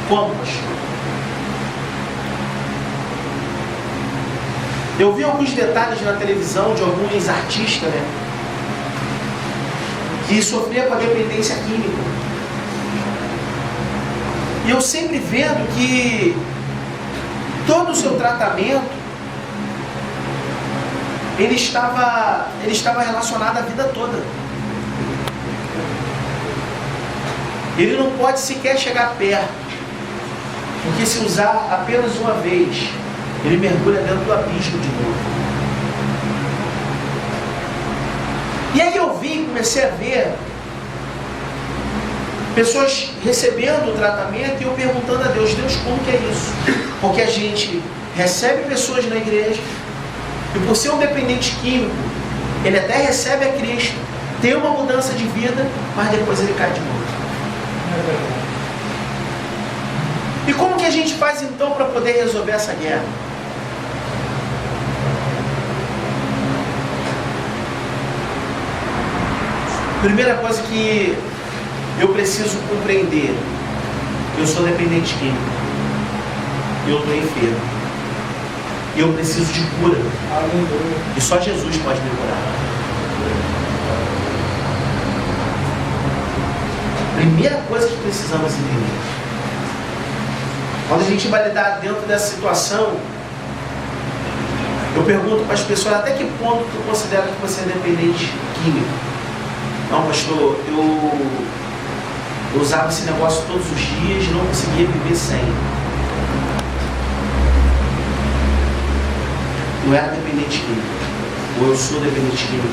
Como, pastor? Eu vi alguns detalhes na televisão de alguns artistas, né, que sofriam com a dependência química. E eu sempre vendo que todo o seu tratamento ele estava relacionado à vida toda. Ele não pode sequer chegar perto, porque se usar apenas uma vez, ele mergulha dentro do abismo de novo. E aí eu comecei a ver pessoas recebendo o tratamento e eu perguntando a Deus, como que é isso? Porque a gente recebe pessoas na igreja e por ser um dependente químico, ele até recebe a Cristo, tem uma mudança de vida, mas depois ele cai de novo. E como que a gente faz então para poder resolver essa guerra? Primeira coisa que eu preciso compreender, eu sou dependente químico, eu estou enfermo, eu preciso de cura, e só Jesus pode me curar. Primeira coisa que precisamos entender, quando a gente vai lidar dentro dessa situação, eu pergunto para as pessoas, até que ponto tu considera que você é dependente químico? Não, pastor, eu usava esse negócio todos os dias e não conseguia viver sem. Eu era dependente químico, ou eu sou dependente químico,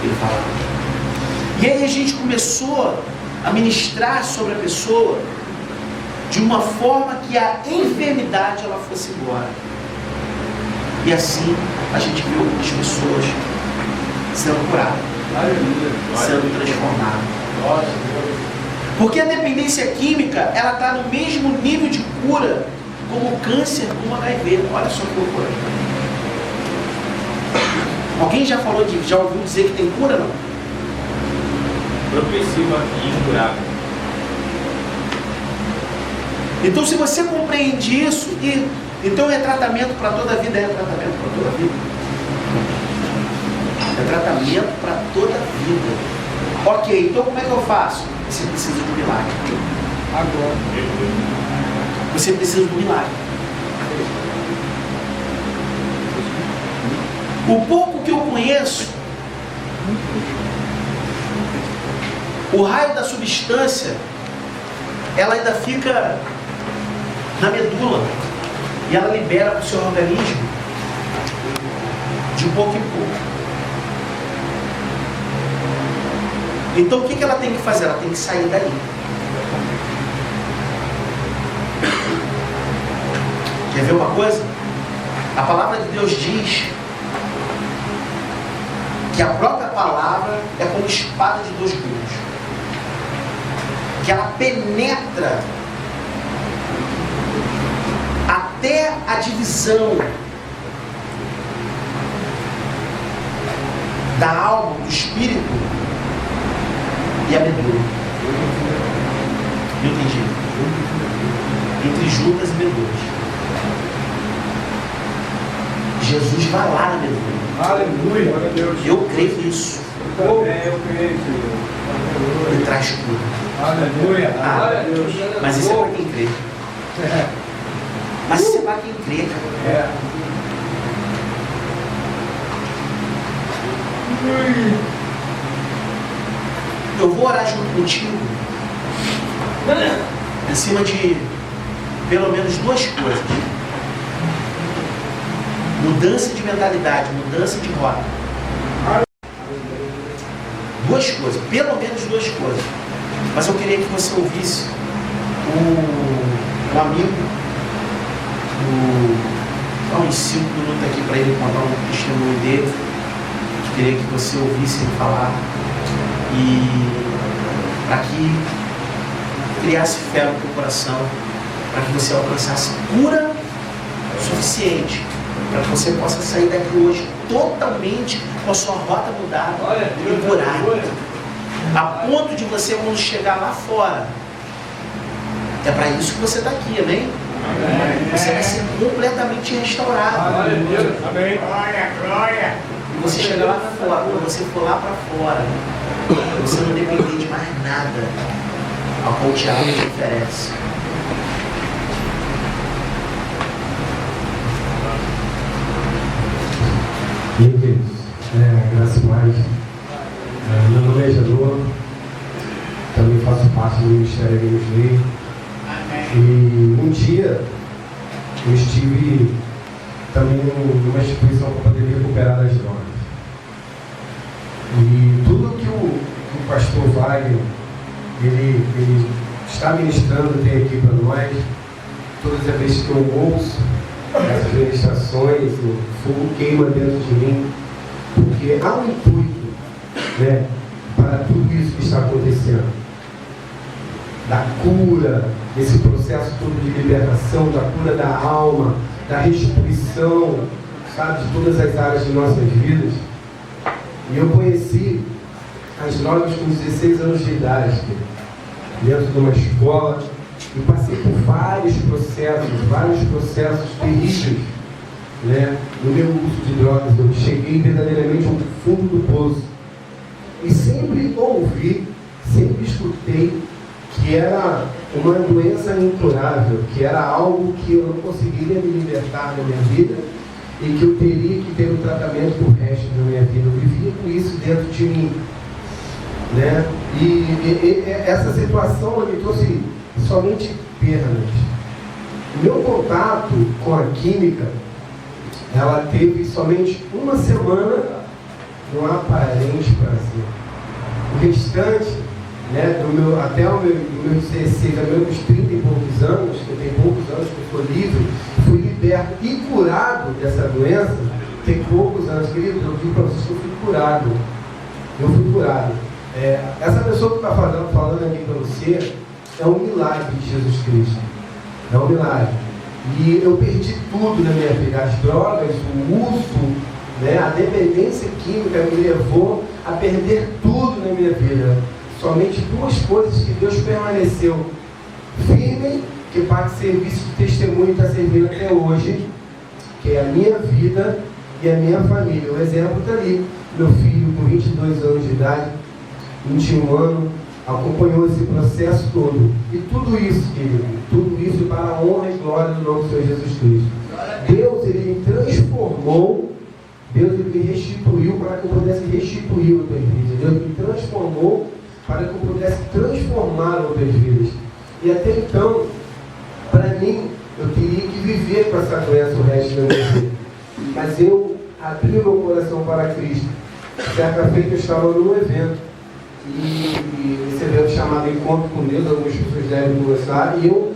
ele falava. E aí a gente começou a ministrar sobre a pessoa de uma forma que a enfermidade ela fosse embora. E assim a gente viu algumas pessoas sendo curadas, sendo transformadas. Porque a dependência química ela está no mesmo nível de cura como o câncer, como o HIV. Olha só que loucura. Alguém já ouviu dizer que tem cura, não? Progressiva e incurável. Então, se você compreende isso, então é tratamento para toda a vida, é tratamento para toda a vida. É tratamento para toda a vida. Ok, então como é que eu faço? você precisa de um milagre. Agora. Você precisa de um milagre. O pouco que eu conheço, o raio da substância, ela ainda fica na medula e ela libera para o seu organismo de pouco em pouco. Então o que ela tem que fazer? Ela tem que sair daí. Quer ver uma coisa? A palavra de Deus diz que a própria palavra é como espada de dois gumes, que ela penetra até a divisão da alma, do espírito e a medula. Eu entendi. Entre juntas e medulas. Jesus vai lá na medula. Aleluia, glória a Deus. Eu creio nisso. Eu creio, Senhor. E traz cura. Aleluia, glória a Deus. Mas isso é para quem crê. Mas isso é para quem crê, cara. Eu vou orar junto contigo em cima de pelo menos duas coisas: mudança de mentalidade, mudança de rota. Duas coisas, pelo menos duas coisas. Mas eu queria que você ouvisse um amigo, dá uns 5 minutos aqui para ele contar um testemunho dele. Eu queria que você ouvisse ele falar e para que criasse fé no teu coração, para que você alcançasse cura suficiente, para que você possa sair daqui hoje totalmente com a sua rota mudada e curada, a ponto de você, quando chegar lá fora, é para isso que você está aqui, amém? Você vai ser completamente restaurado. Amém. Glória. E você chegar lá fora, quando você for lá para fora, você não depender de mais nada ao qual o Tiago te oferece. E aí, queridos, graças a Deus. Meu nome é Janor, também faço parte do Ministério Amigos Dele. E um dia eu estive também numa instituição para poder recuperar das drogas. E tudo que o pastor Wagner ele está ministrando tem aqui para nós, todas as vezes que eu ouço essas ministrações, o fogo queima dentro de mim, porque há um intuito, né, para tudo isso que está acontecendo, da cura, desse processo todo de libertação, da cura da alma, da restituição, sabe, de todas as áreas de nossas vidas. E eu conheci as drogas com 16 anos de idade, dentro de uma escola, e passei por vários processos terríveis, né, no meu uso de drogas. Eu cheguei verdadeiramente ao fundo do poço. E sempre ouvi, sempre escutei que era uma doença incurável, que era algo que eu não conseguiria me libertar da minha vida e que eu teria que ter um tratamento por resto da minha vida. Eu vivia com isso dentro de mim, né? E essa situação ela me trouxe somente perdas. O meu contato com a química, ela teve somente uma semana no aparente prazer. O restante, né, até o meu 16, até meus 30 e poucos anos, que eu tenho poucos anos que eu sou livre, fui liberto e curado dessa doença, tem poucos anos, querido, eu digo para vocês que eu fui curado. Eu fui curado. Essa pessoa que está falando aqui para você é um milagre de Jesus Cristo. É um milagre. E eu perdi tudo na minha vida. As drogas, o uso, né, a dependência química me levou a perder tudo na minha vida. Somente duas coisas que Deus permaneceu firme, que parte de serviço de testemunho está servindo até hoje, que é a minha vida e a minha família. O exemplo está ali. Meu filho com 22 anos de idade, 21 anos, acompanhou esse processo todo. E tudo isso, querido, tudo isso para a honra e glória do nome do Senhor Jesus Cristo. Deus, Ele me transformou, Deus, Ele me restituiu para que eu pudesse restituir outras vidas. Deus me transformou para que eu pudesse transformar outras vidas. E até então, para mim, eu teria que viver com essa doença o resto da minha vida. Mas eu abri meu coração para Cristo. Certa feita eu estava num evento, e esse evento chamado Encontro com Deus, algumas pessoas devem gostar, e eu,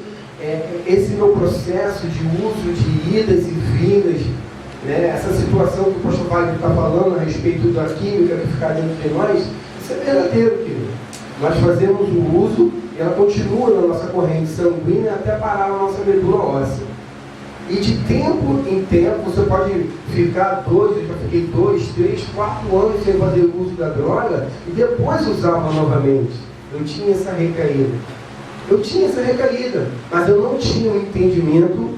esse meu processo de uso de idas e vindas, né, essa situação que o pastor Wagner está falando a respeito da química que fica dentro de nós, isso é verdadeiro, querido. Nós fazemos o uso e ela continua na nossa corrente sanguínea até parar a nossa medula óssea. E de tempo em tempo, você pode ficar eu já fiquei 2, 3, 4 anos sem fazer o uso da droga e depois usava novamente. Eu tinha essa recaída. Mas eu não tinha um entendimento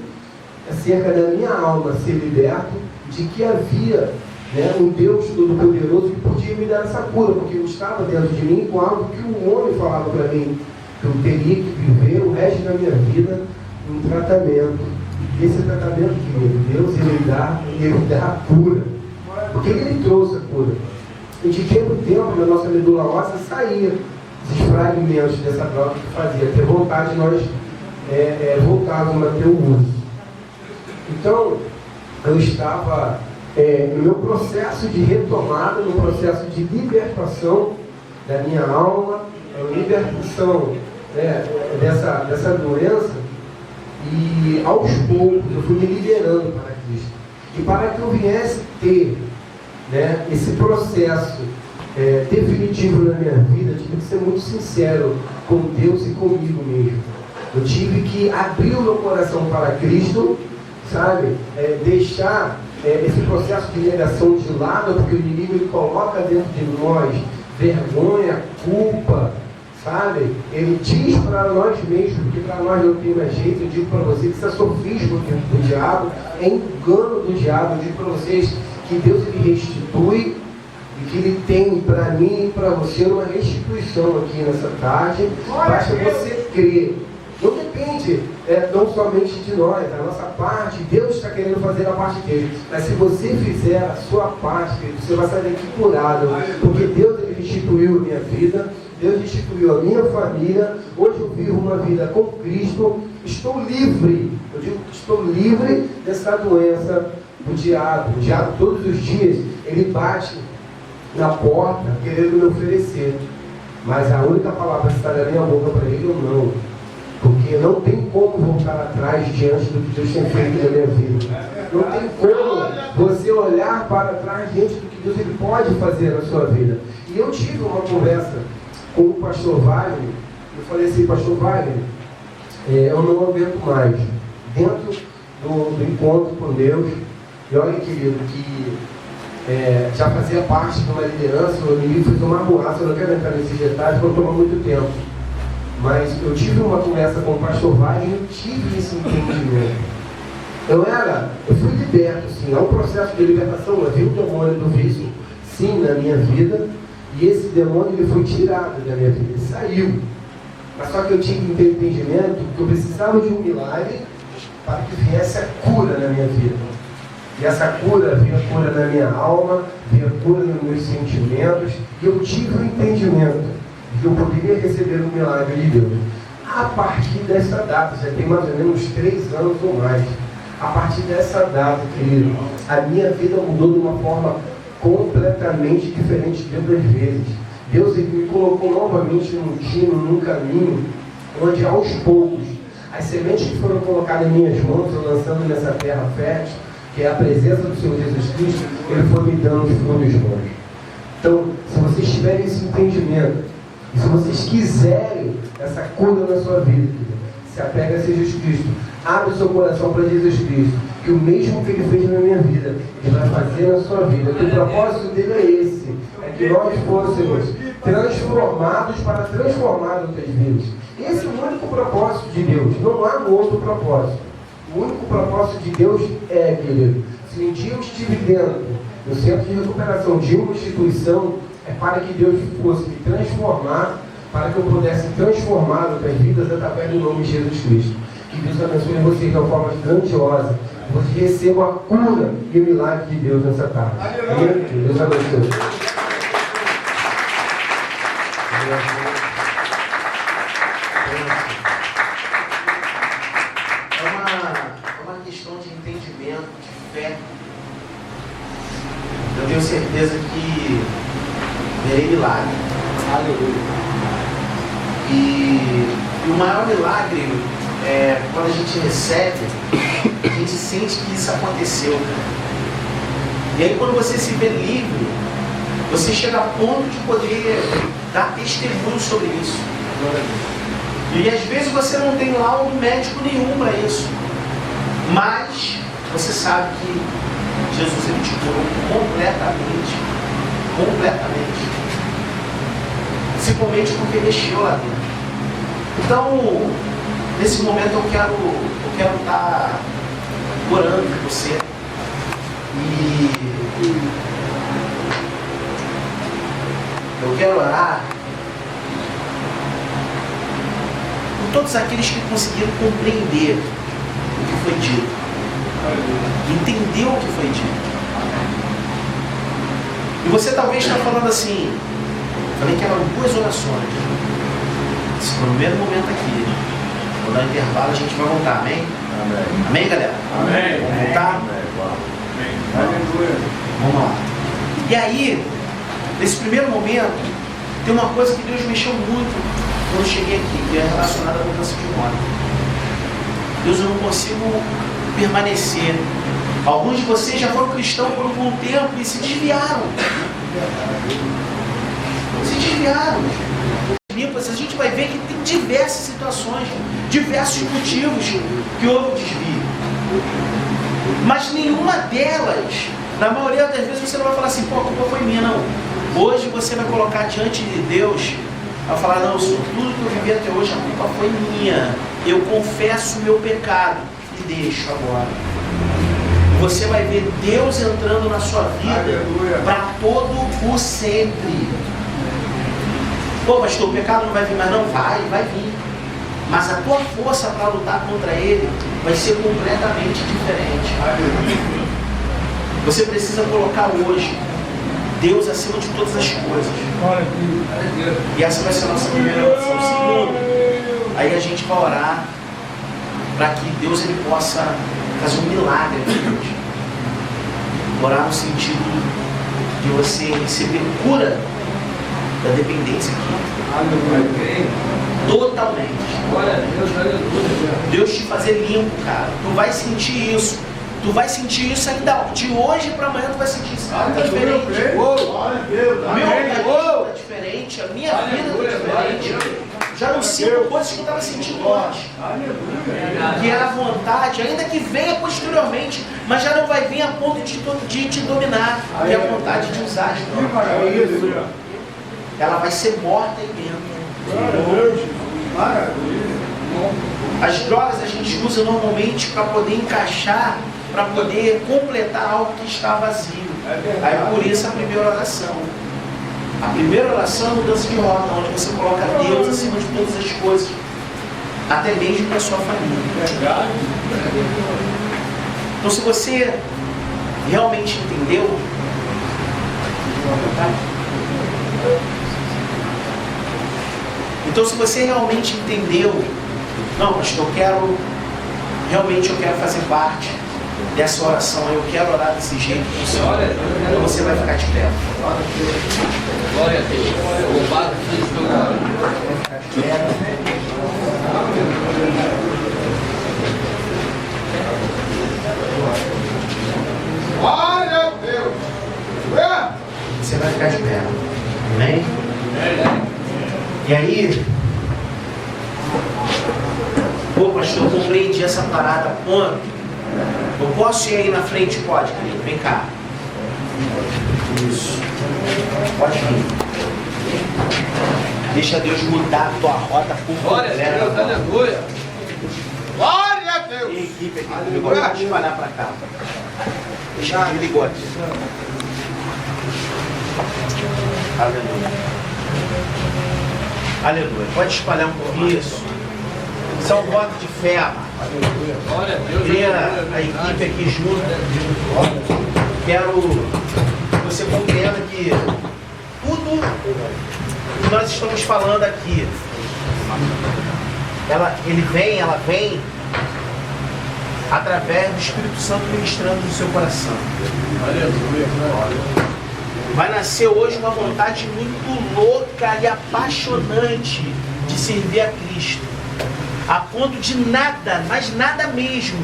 acerca da minha alma ser liberto, de que havia, né, um Deus Todo-Poderoso que podia me dar essa cura, porque eu estava dentro de mim com algo que um homem falava para mim, que eu teria que viver o resto da minha vida um tratamento. Esse tratamento que Deus ele dá a cura. Porque Ele trouxe a cura. E de tempo em tempo, na nossa medula óssea, saía esses fragmentos dessa droga que fazia ter vontade de nós voltarmos a ter o uso. Então, eu estava no meu processo de retomada, no processo de libertação da minha alma, libertação dessa doença. E aos poucos eu fui me liberando para Cristo. E para que eu viesse ter, né, esse processo definitivo na minha vida, eu tive que ser muito sincero com Deus e comigo mesmo. Eu tive que abrir o meu coração para Cristo, sabe? Deixar esse processo de negação de lado, porque o inimigo ele coloca dentro de nós vergonha, culpa, sabe? Ele diz para nós mesmos, porque para nós não tem mais jeito. Eu digo para vocês que isso é sofismo do diabo, é engano do diabo. Eu digo para vocês que Deus ele restitui e que Ele tem para mim e para você uma restituição aqui nessa tarde. Basta você crer. Não depende não somente de nós, a nossa parte. Deus está querendo fazer a parte dele. Mas se você fizer a sua parte, você vai sair daqui curado, porque Deus ele restituiu a minha vida. Deus restituiu a minha família. Hoje eu vivo uma vida com Cristo. Estou livre. Eu digo que estou livre dessa doença do diabo. O diabo todos os dias ele bate na porta querendo me oferecer. Mas a única palavra que está na minha boca para ele é não. Porque não tem como voltar atrás diante do que Deus tem feito na minha vida. Não tem como você olhar para trás diante do que Deus ele pode fazer na sua vida. E eu tive uma conversa com o pastor Wagner. Eu falei assim, pastor Wagner, eu não aguento mais. Dentro do encontro com Deus, e olha, querido, que já fazia parte de uma liderança, o inimigo fez uma arruaça, eu não quero entrar nesses detalhes, para tomar muito tempo. Mas eu tive uma conversa com o pastor Wagner e eu tive esse entendimento. Eu fui liberto, sim, há um processo de libertação. Eu vi o demônio do vício, sim, na minha vida, e esse demônio ele foi tirado da minha vida, ele saiu. Mas só que eu tive um entendimento que eu precisava de um milagre para que viesse a cura na minha vida. E essa cura, vinha cura na minha alma, vinha cura nos meus sentimentos, e eu tive um entendimento que eu poderia receber um milagre de Deus. A partir dessa data, já tem mais ou menos 3 anos ou mais, a partir dessa data, querido, a minha vida mudou de uma forma completamente diferente de outras vezes. Deus ele me colocou novamente num tino, num caminho, onde aos poucos, as sementes que foram colocadas em minhas mãos, eu lançando nessa terra fértil, que é a presença do Senhor Jesus Cristo, Ele foi me dando os frutos bons. Então, se vocês tiverem esse entendimento, e se vocês quiserem essa cura na sua vida, se apega a Jesus Cristo, abre o seu coração para Jesus Cristo, que o mesmo que Ele fez na minha vida, Ele vai fazer na sua vida. Que o propósito dele é esse, é que nós fôssemos transformados para transformar outras vidas. Esse é o único propósito de Deus, não há outro propósito. O único propósito de Deus querido, se um dia eu estive dentro do centro de recuperação de uma instituição, é para que Deus fosse me transformar para que eu pudesse transformar outras vidas através do nome de Jesus Cristo. Que Deus abençoe vocês de uma forma grandiosa. Vocês recebam a cura e o milagre de Deus nessa tarde. Amém? Deus abençoe. É uma questão de entendimento, de fé. Eu tenho certeza que verei milagre. Aleluia. E o maior milagre é quando a gente recebe, a gente sente que isso aconteceu. E aí quando você se vê livre, você chega a ponto de poder dar testemunho sobre isso. E às vezes você não tem laudo médico nenhum para isso. Mas você sabe que Jesus ele te curou completamente. Completamente. Principalmente porque mexeu lá dentro. Então, nesse momento eu quero estar orando por você. E eu quero orar por todos aqueles que conseguiram compreender o que foi dito. Entender o que foi dito. E você talvez está falando assim, falei que eram 2 orações. Esse foi o primeiro momento aqui. Vou dar um intervalo, a gente vai voltar, amém? Amém. Amém, galera? Amém. Vamos voltar? Aleluia. Vamos lá. E aí, nesse primeiro momento, tem uma coisa que Deus mexeu muito quando eu cheguei aqui, que é relacionada à mudança de rota. Deus, eu não consigo permanecer. Alguns de vocês já foram cristãos por um bom tempo e se desviaram. Se desviaram. A gente vai ver que tem diversas situações, diversos motivos que houve o desvio. Mas nenhuma delas, na maioria das vezes, você não vai falar assim, pô, a culpa foi minha, não. Hoje você vai colocar diante de Deus, vai falar, não, tudo que eu vivi até hoje, a culpa foi minha. Eu confesso o meu pecado e deixo agora. Você vai ver Deus entrando na sua vida para todo o sempre. Pô, pastor, o pecado não vai vir mais não? Vai vir. Mas a tua força para lutar contra ele vai ser completamente diferente. Você precisa colocar hoje Deus acima de todas as coisas. E essa vai ser a nossa primeira oração. Segundo, aí a gente vai orar para que Deus ele possa fazer um milagre aqui hoje. Orar no sentido de você receber cura da dependência aqui. Totalmente. Deus te fazer limpo, cara. Tu vai sentir isso. Tu vai sentir isso ainda. De hoje para amanhã tu vai sentir isso. Tá diferente. Meu caminho tá diferente. A minha vida tá diferente. Já não sinto coisas que eu estava sentindo antes. Que é a vontade, ainda que venha posteriormente, mas já não vai vir a ponto de te dominar. Que é a vontade de usar as drogas. Ela vai ser morta aí dentro. As drogas a gente usa normalmente para poder encaixar, para poder completar algo que está vazio. Aí por isso a primeira oração. A primeira oração é a mudança de rota, onde você coloca Deus acima de todas as coisas, até mesmo para a sua família. Então se você realmente entendeu, então se você realmente entendeu, não, pastor, eu quero fazer parte dessa oração, eu quero orar desse jeito com o Senhor, então você vai ficar de pé. Glória a Deus. Louvado Cristo. Vai ficar de pé. Glória a Deus. Você vai ficar de pé. Amém? E aí, pô, pastor, eu compreendi essa parada, ponto. Eu posso ir aí na frente? Pode, querido. Vem cá. Isso. Pode vir. Deixa Deus mudar a tua rota por Glória a Deus. Aleluia. Glória a Deus. Tem equipe aqui. Eu vou espalhar pra cá. Deixa ele ligou aqui. Aleluia. Aleluia. Pode espalhar um pouquinho isso. Isso é um voto de fé, amado. Queria a equipe aqui junto. Quero que você compreenda que tudo que nós estamos falando aqui, ela vem através do Espírito Santo ministrando no seu coração. Vai nascer hoje uma vontade muito louca e apaixonante de servir a Cristo, a ponto de nada, mas nada mesmo,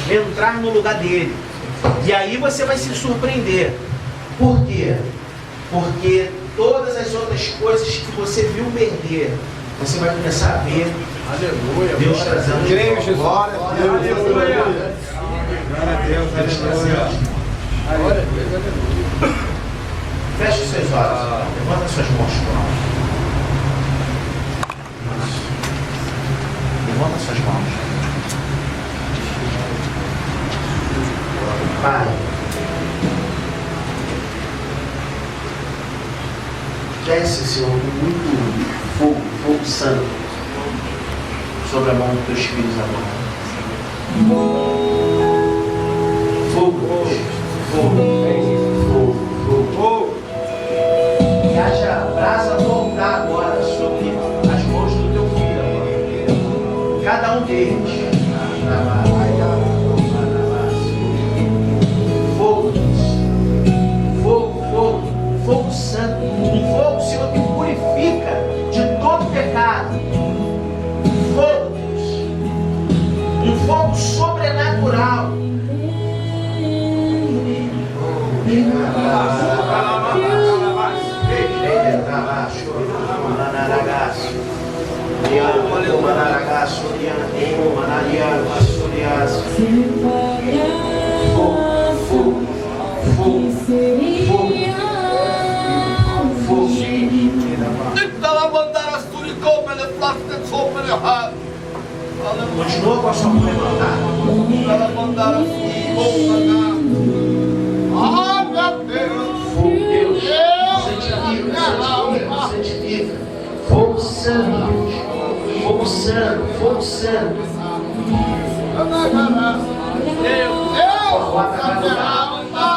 entrar no lugar dele. E aí você vai se surpreender. Por quê? Porque todas as outras coisas que você viu perder, você vai começar a ver. Aleluia. Deus trazendo de volta. Glória a Deus. Glória a Deus. Deus trazendo. Glória a Deus. Aleluia. Feche seus olhos. Levanta suas mãos para nós. Levanta suas mãos. Pai, desce, Senhor, muito fogo santo sobre a mão dos teus filhos agora. Fogo, fogo. Que haja brasa voltar agora sobre as mãos do teu filho agora. Cada um deles. Fogo santo, um fogo, Senhor, que purifica de todo pecado. Fogo, Deus, um fogo sobrenatural. Continua com a sua mão levantada. Fogo, Deus, santifica. Fogo santo, Deus. Fogo santo, fogo santo. Sua rota vai mudar.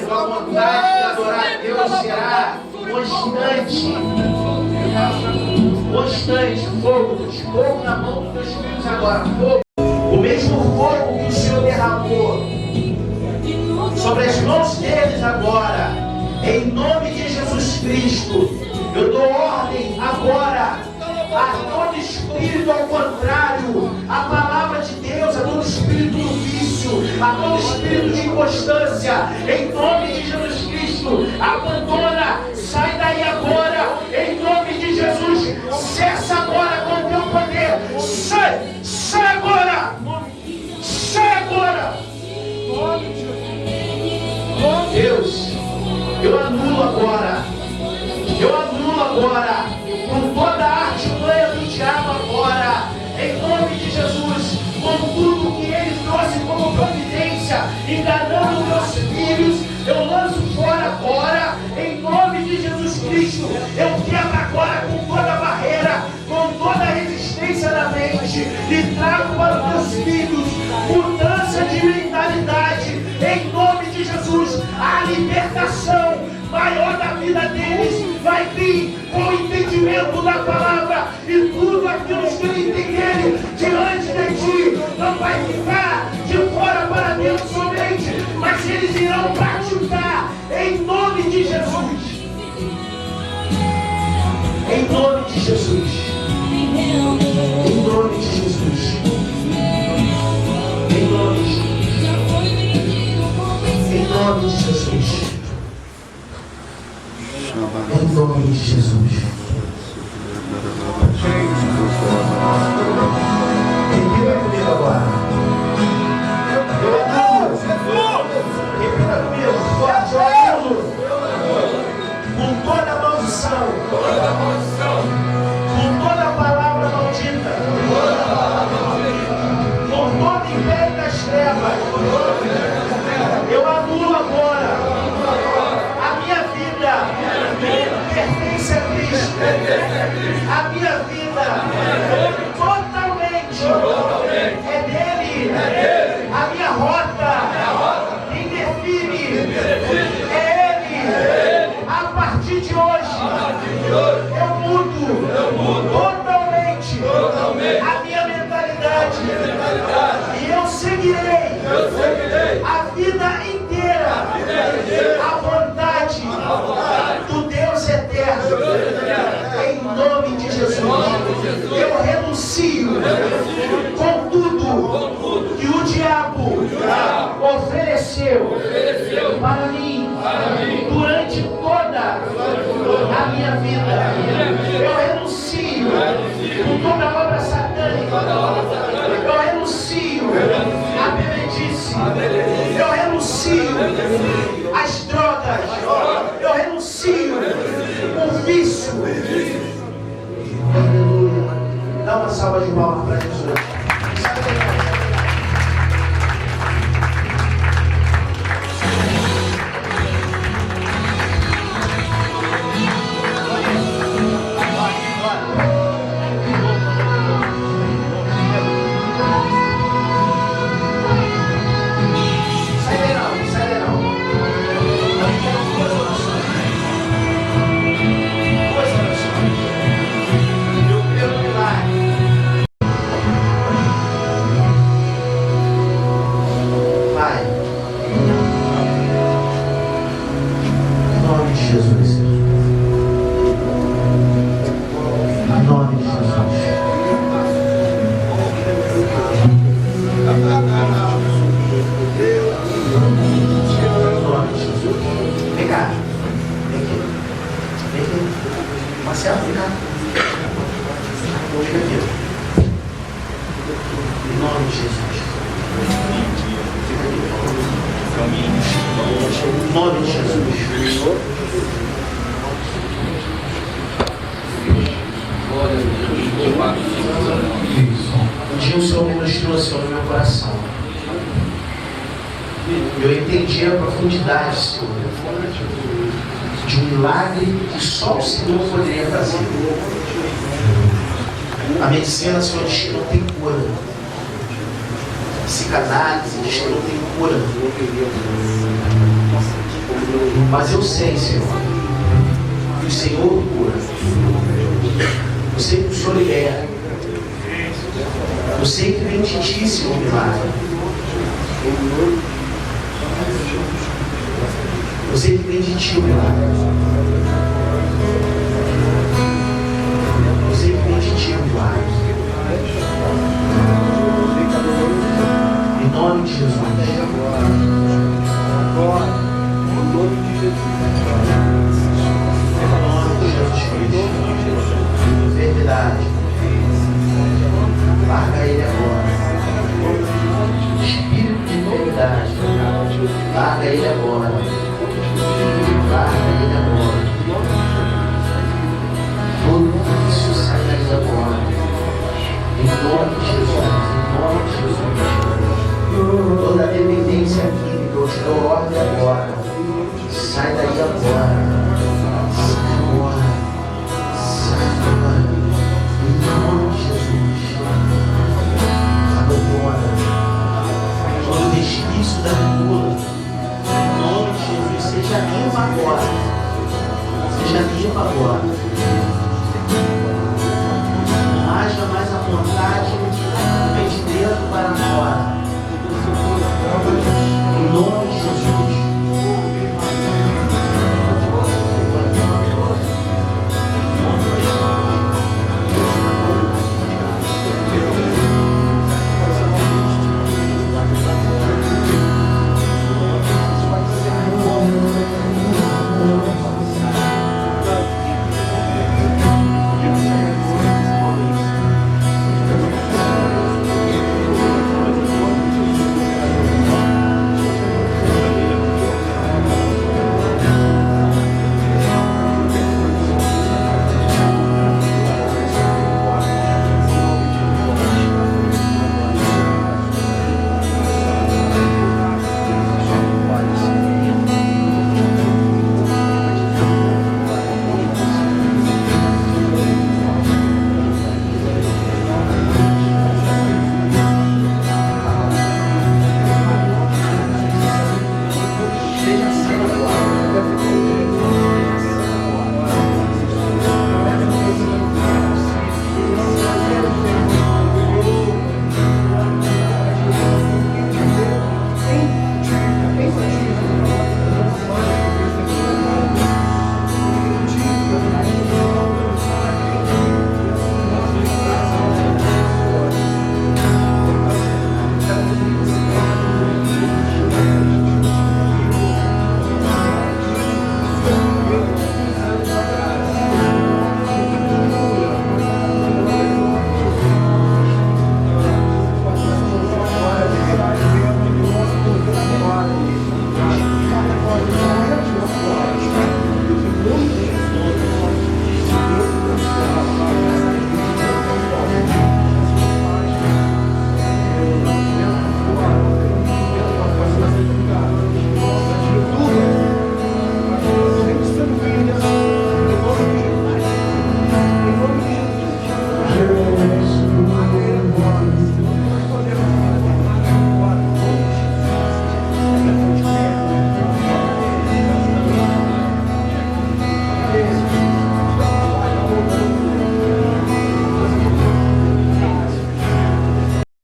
Sua vontade de adorar a Deus será constante. Fogo na mão dos teus filhos agora. Fogo. O mesmo fogo que o Senhor derramou sobre as mãos deles agora, em nome de Jesus Cristo, eu dou ordem agora a todo espírito ao contrário, a palavra de Deus, a todo espírito do vício, a todo espírito de inconstância, em nome de Jesus Cristo, abandona, sai daí agora, em nome de Jesus, cessa agora com o teu poder, sai agora, Deus, eu anulo agora, com toda a artimanha do diabo agora, em nome de Jesus, com tudo que ele trouxe como providência, enganando meus filhos, eu lanço fora agora, em nome de Jesus Cristo, eu quebro agora com toda a barreira, com toda a resistência da mente, e trago para os meus filhos mudança de mentalidade, em nome de Jesus, a libertação maior da vida deles vai vir com o entendimento da palavra, e tudo aquilo que eles entenderem diante de ti não vai ficar de fora para dentro somente, mas eles irão praticar em nome de Jesus. Em nome de Jesus. Em nome de Jesus. Em nome de Jesus. Em nome de Jesus. Em nome de Jesus. Repita comigo agora. Eu anulo. Repita comigo. Forte, eu anulo. Com toda a maldição. Com toda a palavra maldita. Com todo o império das trevas. Eu anulo agora. seguirei a vida inteira a vontade do Deus eterno. Em nome de Jesus, eu renuncio com tudo que o diabo ofereceu para mim durante toda a minha vida. Eu renuncio com toda a obra satânica. Eu renuncio à bebedice. Eu renuncio às drogas. Eu renuncio o vício. Aleluia. Dá uma salva de palmas para Jesus. Um dia o Senhor ministrou assim no meu coração. Eu entendi a profundidade, Senhor, de um milagre que só o Senhor poderia fazer. A medicina, Senhor, diz que não tem cura. A psicanálise diz que não tem cura. Mas eu sei, Senhor, que o Senhor cura. Eu sei que o Senhor libera. Eu sei que vem de ti, Senhor, milagre. Eu sei que vem de ti o milagre. Eu sei que vem de ti o milagre. Em nome de Jesus. Agora, em nome de Jesus. Em nome de Jesus. Verdade. Larga ele agora. Espírito de verdade. Larga ele agora. Larga ele agora. Todo isso sai daí agora. Em nome de Jesus. Em nome de Jesus. Toda dependência química, eu te dou ordem agora. Sai daí agora.